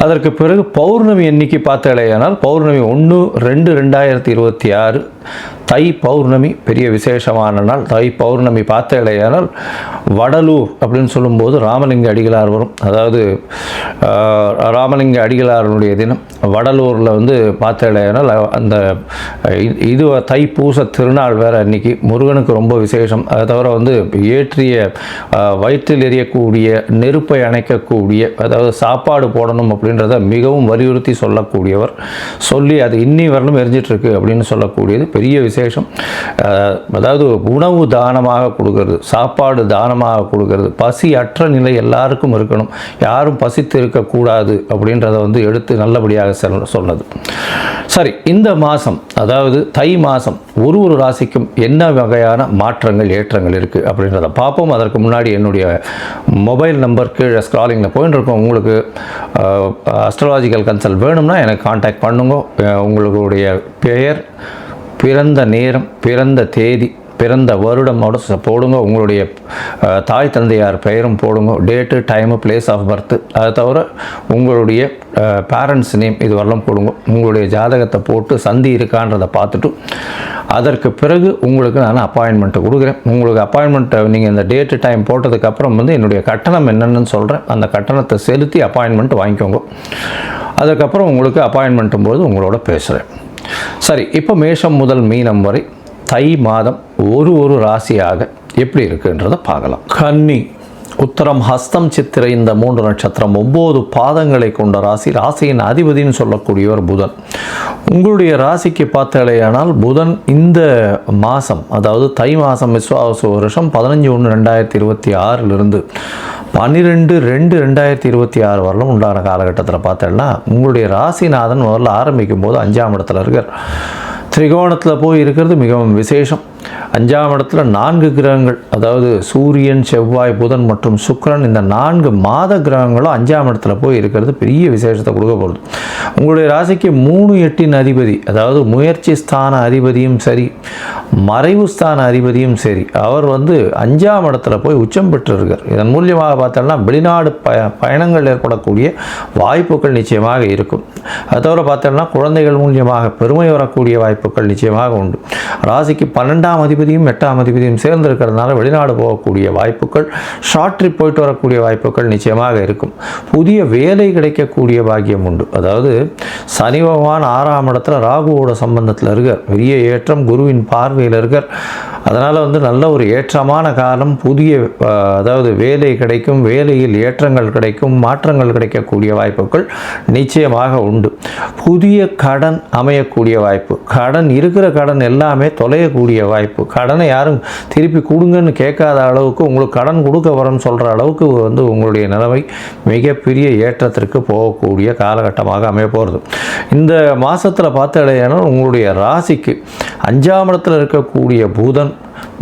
அதற்கு பிறகு பௌர்ணமி எண்ணிக்கை பார்த்தாலேயானால் பௌர்ணமி 1/2/2026 தை பௌர்ணமி பெரிய விசேஷமான நாள். தை பௌர்ணமி பார்த்தாலேயானால் வடலூர் அப்படின்னு சொல்லும்போது ராமலிங்க அடிகளார் வரும். அதாவது ராமலிங்க அடிகளாருடைய தினம் வடலூரில் வந்து பார்த்தாலேயானால் அந்த இது தைப்பூச திருநாள் வேறு அன்றைக்கி முருகனுக்கு ரொம்ப விசேஷம். அதை தவிர வந்து ஏற்றிய வயிற்றில் எரியக்கூடிய நெருப்பை அணைக்கக்கூடிய, அதாவது சாப்பாடு போடணும் அப்படின்றத மிகவும் வலியுறுத்தி சொல்லக்கூடியவர். சொல்லி அது இன்னி வரலும் எரிஞ்சிட்ருக்கு அப்படின்னு சொல்லக்கூடியது பெரிய விசேஷம். அதாவது உணவு தானமாக கொடுக்கறது, சாப்பாடு தானமாக கொடுக்கறது. பசி அற்ற நிலை எல்லாருக்கும் இருக்கணும், யாரும் பசித்து இருக்கக்கூடாது அப்படின்றத வந்து எடுத்து நல்லபடியாக சொன்னது. சரி, இந்த மாதம் அதாவது தை மாதம் ஒரு ராசிக்கும் என்ன வகையான மாற்றங்கள் ஏற்றங்கள் இருக்குது அப்படின்றத பார்ப்போம். அதற்கு முன்னாடி என்னுடைய மொபைல் நம்பர் கீழே ஸ்க்ராலிங்கில் போயின்னு இருக்கோம். உங்களுக்கு அஸ்ட்ராலாஜிக்கல் கன்சல்ட் வேணும்னா எனக்கு காண்டாக்ட் பண்ணுங்க. உங்களுடைய பெயர், பிறந்த நேரம், பிறந்த தேதி, பிறந்த வருடமோட போடுங்க. உங்களுடைய தாய் தந்தையார் பெயரும் போடுங்க. Date, time, place of birth. அதை தவிர உங்களுடைய பேரண்ட்ஸ் நேம் இது வரலாம் போடுங்க. உங்களுடைய ஜாதகத்தை போட்டு சந்தி இருக்கான்றதை பார்த்துட்டு அதற்கு பிறகு உங்களுக்கு நான் அப்பாயின்மெண்ட்டை கொடுக்குறேன். உங்களுக்கு அப்பாயின்மெண்ட்டை நீங்கள் இந்த டேட்டு டைம் போட்டதுக்கப்புறம் வந்து என்னுடைய கட்டணம் என்னென்னு சொல்கிறேன். அந்த கட்டணத்தை செலுத்தி அப்பாயின்மெண்ட் வாங்கிக்கோங்க. அதுக்கப்புறம் உங்களுக்கு அப்பாயின்மெண்ட்டும் போது உங்களோட பேசுகிறேன். சரி, இப்போ மேஷம் முதல் மீனம் வரை தை மாதம் ஒரு ராசியாக எப்படி இருக்குன்றதை பார்க்கலாம். கன்னி, உத்தரம், ஹஸ்தம், சித்திரை இந்த 3 நட்சத்திரம் 9 பாதங்களை கொண்ட ராசி. ராசியின் அதிபதினு சொல்லக்கூடியவர் புதன். உங்களுடைய ராசிக்கு பார்த்தாலேயானால் புதன் இந்த மாதம், அதாவது தை மாதம் விஸ்வாவசு வருஷம் 15/1/2026 12/2/2026 வரலும் உண்டான காலகட்டத்தில் பார்த்தேன்னா உங்களுடைய ராசிநாதன் முதல்ல ஆரம்பிக்கும் போது 5ஆம் இடத்துல இருக்கார். திரிகோணத்தில் போய் இருக்கிறது மிகவும் விசேஷம். 5ஆம் இடத்துல 4 கிரகங்கள், அதாவது சூரியன், செவ்வாய், புதன் மற்றும் சுக்கிரன், இந்த 4 மாத கிரகங்களும் 5ஆம் இடத்துல போய் இருக்கிறது பெரிய விசேஷத்தை கொடுக்க போகுது. உங்களுடைய ராசிக்கு 3/8 அதிபதி, அதாவது முயற்சி ஸ்தான அதிபதியும் சரி, மறைவு ஸ்தான அதிபதியும் சரி, அவர் வந்து 5ஆம் இடத்துல போய் உச்சம் பெற்றிருக்கார். இதன் மூலியமாக பார்த்தோம்னா வெளிநாடு பயணங்கள் ஏற்படக்கூடிய வாய்ப்புகள் நிச்சயமாக இருக்கும். அதை தவிர பார்த்தோம்னா குழந்தைகள் மூலியமாக பெருமை வரக்கூடிய வாய்ப்புகள் நிச்சயமாக உண்டு. ராசிக்கு 12ஆம் அதிபதியும் 8ஆம் அதிபதியும் சேர்ந்திருக்கிறதுனால வெளிநாடு போகக்கூடிய வாய்ப்புகள், ஷார்ட் ட்ரிப் போயிட்டு வரக்கூடிய வாய்ப்புகள் நிச்சயமாக இருக்கும். புதிய வேலை கிடைக்கக்கூடிய பாக்கியம் உண்டு. அதாவது சனி பகவான் 6ஆம் இடத்துல ராகுவோட சம்பந்தத்தில் இருக்கார். பெரிய ஏற்றம், குருவின் பார்வையில் இருக்கார். அதனால் வந்து நல்ல ஒரு ஏற்றமான காலம். புதிய அதாவது வேலை கிடைக்கும், வேலையில் ஏற்றங்கள் கிடைக்கும், மாற்றங்கள் கிடைக்கக்கூடிய வாய்ப்புகள் நிச்சயமாக உண்டு. புதிய கடன் அமையக்கூடிய வாய்ப்பு, கடன் இருக்கிற கடன் எல்லாமே தொலையக்கூடிய வாய்ப்பு. கடனை யாரும் திருப்பி கொடுங்கன்னு கேட்காத அளவுக்கு உங்களுக்கு கடன் கொடுக்க வரன்னு சொல்கிற அளவுக்கு வந்து உங்களுடைய நிலைமை மிகப்பெரிய ஏற்றத்திற்கு போகக்கூடிய காலகட்டமாக அமைய போகிறது. இந்த மாதத்தில் பார்த்தாலேனா உங்களுடைய ராசிக்கு 5ஆம் இடத்தில் இருக்கக்கூடிய புதன்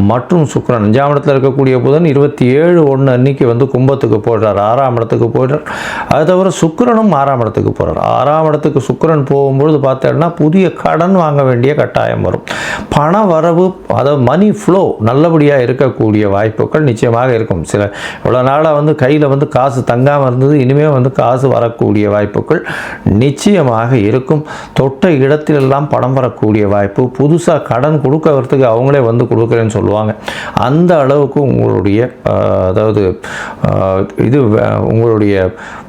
மற்றும் சுக்கிரன், 5ஆம் இடத்துல இருக்கக்கூடிய புதன் 27/1 அன்னைக்கு வந்து கும்பத்துக்கு போடுறார், 6ஆம் இடத்துக்கு போயிடுறார். அது தவிர சுக்கிரனும் 6ஆம் இடத்துக்கு போகிறார். 6ஆம் இடத்துக்கு சுக்கிரன் போகும்பொழுது பார்த்தோம்னா புதிய கடன் வாங்க வேண்டிய கட்டாயம் வரும். பண வரவு, அதாவது மணி ஃப்ளோ நல்லபடியாக இருக்கக்கூடிய வாய்ப்புகள் நிச்சயமாக இருக்கும். சில இவ்வளோ நாளாக வந்து கையில் வந்து காசு தங்காமல் இருந்தது, இனிமேல் வந்து காசு வரக்கூடிய வாய்ப்புகள் நிச்சயமாக இருக்கும். தொட்ட இடத்திலெல்லாம் பணம் வரக்கூடிய வாய்ப்பு, புதுசாக கடன் கொடுக்கறதுக்கு அவங்களே வந்து கொடுக்குறேன்னு இல்லைன்னு சொல்லுவாங்க. அந்த அளவுக்கு உங்களுடைய அதாவது உங்களுடைய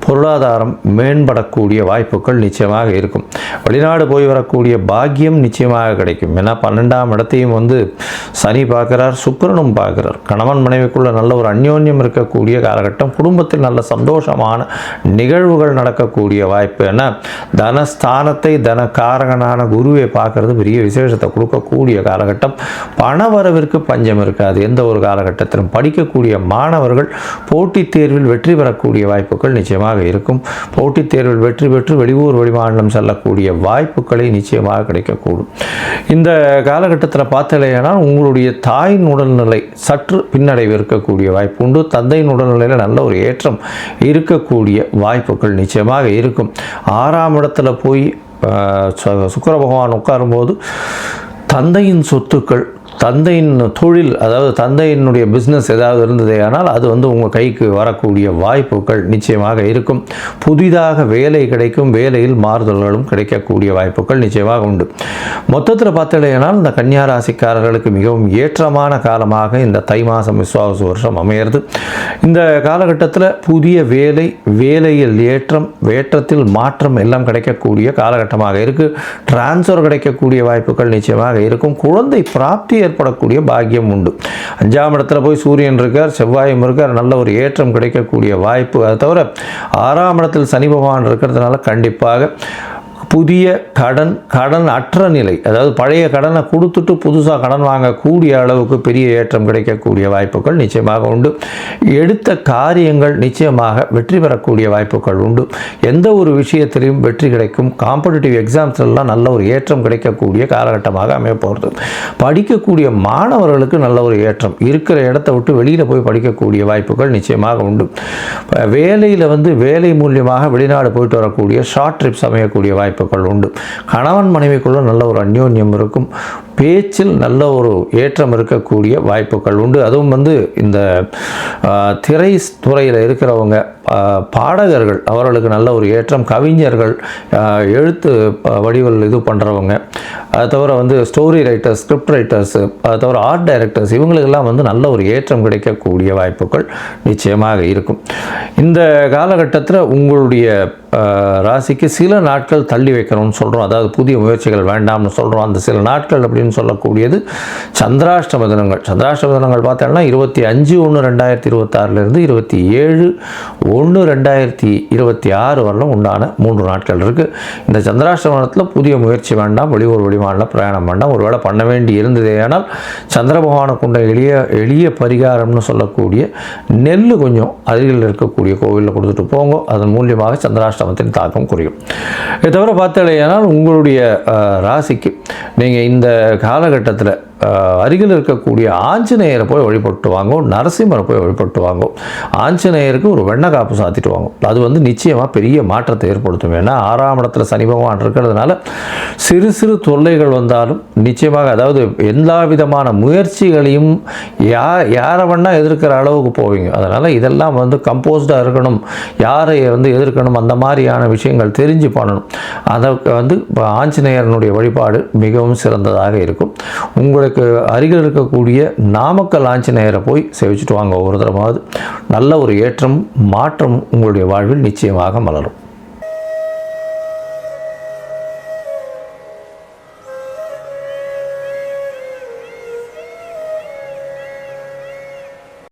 பொருளாதாரம் மேம்படக்கூடிய வாய்ப்புகள் நிச்சயமாக இருக்கும். வெளிநாடு போய் வரக்கூடிய பாக்கியம் நிச்சயமாக கிடைக்கும். ஏன்னா 12ஆம் இடத்தையும் சனி பார்க்குறார், சுக்கிரனும் பார்க்குறார். கணவன் மனைவிக்குள்ள நல்ல ஒரு அந்யோன்யம் இருக்கக்கூடிய காலகட்டம், குடும்பத்தில் நல்ல சந்தோஷமான நிகழ்வுகள் நடக்கக்கூடிய வாய்ப்பு. ஏன்னா தனஸ்தானத்தை தனக்காரகனான குருவை பார்க்கறது பெரிய விசேஷத்தை கொடுக்கக்கூடிய காலகட்டம். பணவரவிற்கு பஞ்சம் இருக்காது. எந்த ஒரு காலகட்டத்திலும் படிக்கக்கூடிய மாணவர்கள் போட்டித் தேர்வில் வெற்றி பெறக்கூடிய வாய்ப்புகள் நிச்சயமாக இருக்கும். போட்டித் தேர்வில் வெற்றி பெற்று வெளியூர் வெளிமாநிலம் செல்லக்கூடிய வாய்ப்புகளை நிச்சயமாக கிடைக்கக்கூடும். இந்த காலகட்டத்தில் பார்த்தலையானால் உங்களுடைய தாயின் உடல்நிலை சற்று பின்னடைவு இருக்கக்கூடிய வாய்ப்பு உண்டு. தந்தையின் உடல்நிலையில் நல்ல ஒரு ஏற்றம் இருக்கக்கூடிய வாய்ப்புகள் நிச்சயமாக இருக்கும். 6ஆம் இடத்துல போய் சுக்கிர பகவான் உட்காரும்போது தந்தையின் சொத்துக்கள், தந்தையின் தொழில், அதாவது தந்தையினுடைய பிஸ்னஸ் ஏதாவது இருந்ததே ஆனால் அது உங்கள் கைக்கு வரக்கூடிய வாய்ப்புகள் நிச்சயமாக இருக்கும். புதிதாக வேலை கிடைக்கும், வேலையில் மாறுதல்களும் கிடைக்கக்கூடிய வாய்ப்புகள் நிச்சயமாக உண்டு. மொத்தத்தில் பார்த்தீங்கன்னா இந்த கன்னியா ராசிக்காரர்களுக்கு மிகவும் ஏற்றமான காலமாக இந்த தை மாதம் விஸ்வாவசு வருஷம் அமையிறது. இந்த காலகட்டத்தில் புதிய வேலை, வேலையில் ஏற்றம், ஏற்றத்தில் மாற்றம் எல்லாம் கிடைக்கக்கூடிய காலகட்டமாக இருக்குது. டிரான்ஸ்ஃபர் கிடைக்கக்கூடிய வாய்ப்புகள் நிச்சயமாக இருக்கும். குழந்தை பிராப்தி ஏற்படக்கூடிய பாக்கியம் உண்டு. 5ஆம் இடத்துல போய் சூரியன் இருக்கார், செவ்வாயும் இருக்கார், நல்ல ஒரு ஏற்றம் கிடைக்கக்கூடிய வாய்ப்பு. அதை தவிர 6ஆம் இடத்தில் சனி பகவான் இருக்கிறதுனால கண்டிப்பாக புதிய கடன் அற்ற நிலை, அதாவது பழைய கடனை கொடுத்துட்டு புதுசாக கடன் வாங்கக்கூடிய அளவுக்கு பெரிய ஏற்றம் கிடைக்கக்கூடிய வாய்ப்புகள் நிச்சயமாக உண்டு. எடுத்த காரியங்கள் நிச்சயமாக வெற்றி பெறக்கூடிய வாய்ப்புகள் உண்டு. எந்த ஒரு விஷயத்திலையும் வெற்றி கிடைக்கும். காம்படிட்டிவ் எக்ஸாம்ஸ்லாம் நல்ல ஒரு ஏற்றம் கிடைக்கக்கூடிய காலகட்டமாக அமைய போகிறது. படிக்கக்கூடிய மாணவர்களுக்கு நல்ல ஒரு ஏற்றம், இருக்கிற இடத்த விட்டு வெளியில் போய் படிக்கக்கூடிய வாய்ப்புகள் நிச்சயமாக உண்டு. வேலையில் வேலை மூலியமாக வெளிநாடு போயிட்டு வரக்கூடிய ஷார்ட் ட்ரிப்ஸ் அமையக்கூடிய வாய்ப்புகள் உண்டு. கணவன் மனைவிக்குள்ள நல்ல ஒரு அந்யோன்யம் இருக்கும். பேச்சில் நல்ல ஒரு ஏற்றம் இருக்கக்கூடிய வாய்ப்புகள் உண்டு. அதுவும் இந்த திரை துறையில் இருக்கிறவங்க, பாடகர்கள், அவர்களுக்கு நல்ல ஒரு ஏற்றம். கவிஞர்கள், எழுத்து வடிவில் இது பண்ணுறவங்க, அதை தவிர ஸ்டோரி ரைட்டர்ஸ், ஸ்கிரிப்ட் ரைட்டர்ஸ், அதை தவிர ஆர்ட் டைரக்டர்ஸ், இவங்களுக்கெல்லாம் நல்ல ஒரு ஏற்றம் கிடைக்கக்கூடிய வாய்ப்புகள் நிச்சயமாக இருக்கும். இந்த காலகட்டத்தில் உங்களுடைய ராசிக்கு சில நாட்கள் தள்ளி வைக்கணும்னு சொல்கிறோம். அதாவது புதிய முயற்சிகள் வேண்டாம்னு சொல்கிறோம். அந்த சில நாட்கள் அப்படின்னு சொல்லக்கூடியது சந்திராஷ்டம தினங்கள். சந்திராஷ்டம தினங்கள் பார்த்தோம்னா 25/1/2026 27/1/2026 வரலும் உண்டான 3 நாட்கள் இருக்குது. இந்த சந்திராஷ்டமத்தில் புதிய முயற்சி வேண்டாம், வெளியூர் வெளிமாநில பிரயாணம் வேண்டாம். ஒருவேளை பண்ண வேண்டி இருந்ததே ஆனால் சந்திர பகவானுக்கு உண்ட எளிய பரிகாரம்னு சொல்லக்கூடிய நெல் கொஞ்சம் அருகில் இருக்கக்கூடிய கோவிலில் கொடுத்துட்டு போங்க. அதன் மூலியமாக சந்திராஷ்டமத்தின் தாக்கம் குறையும். இதை தவிர பார்த்தீங்கன்னா உங்களுடைய ராசிக்கு நீங்கள் இந்த காலகட்டத்தில் அருகில் இருக்கக்கூடிய ஆஞ்சநேயரை போய் வழிபட்டு வாங்கோ, நரசிம்மரை போய் வழிபட்டு வாங்கோ. ஆஞ்சநேயருக்கு ஒரு வெண்ணெய் காப்பு சாத்திட்டு வாங்கும். அது நிச்சயமாக பெரிய மாற்றத்தை ஏற்படுத்தும். ஏன்னா 6ஆம் இடத்துல சனி பகவான் இருக்கிறதுனால சிறு சிறு தொல்லைகள் வந்தாலும் நிச்சயமாக, அதாவது எல்லா விதமான முயற்சிகளையும் யாரை வேணால் எதிர்க்கிற அளவுக்கு போவீங்க. அதனால் இதெல்லாம் கம்போஸ்டாக இருக்கணும், யாரை எதிர்க்கணும், அந்த மாதிரியான விஷயங்கள் தெரிஞ்சு பண்ணணும். அதற்கு ஆஞ்சநேயரனுடைய வழிபாடு மிகவும் சிறந்ததாக இருக்கும். உங்களுக்கு அருகில் இருக்கக்கூடிய நாமக்கல் ஆஞ்சநேயரை போய் சேவிச்சுட்டு வாங்க. ஒவ்வொரு தரமாவது நல்ல ஒரு ஏற்றம், மாற்றம் உங்களுடைய வாழ்வில் நிச்சயமாக மலரும்.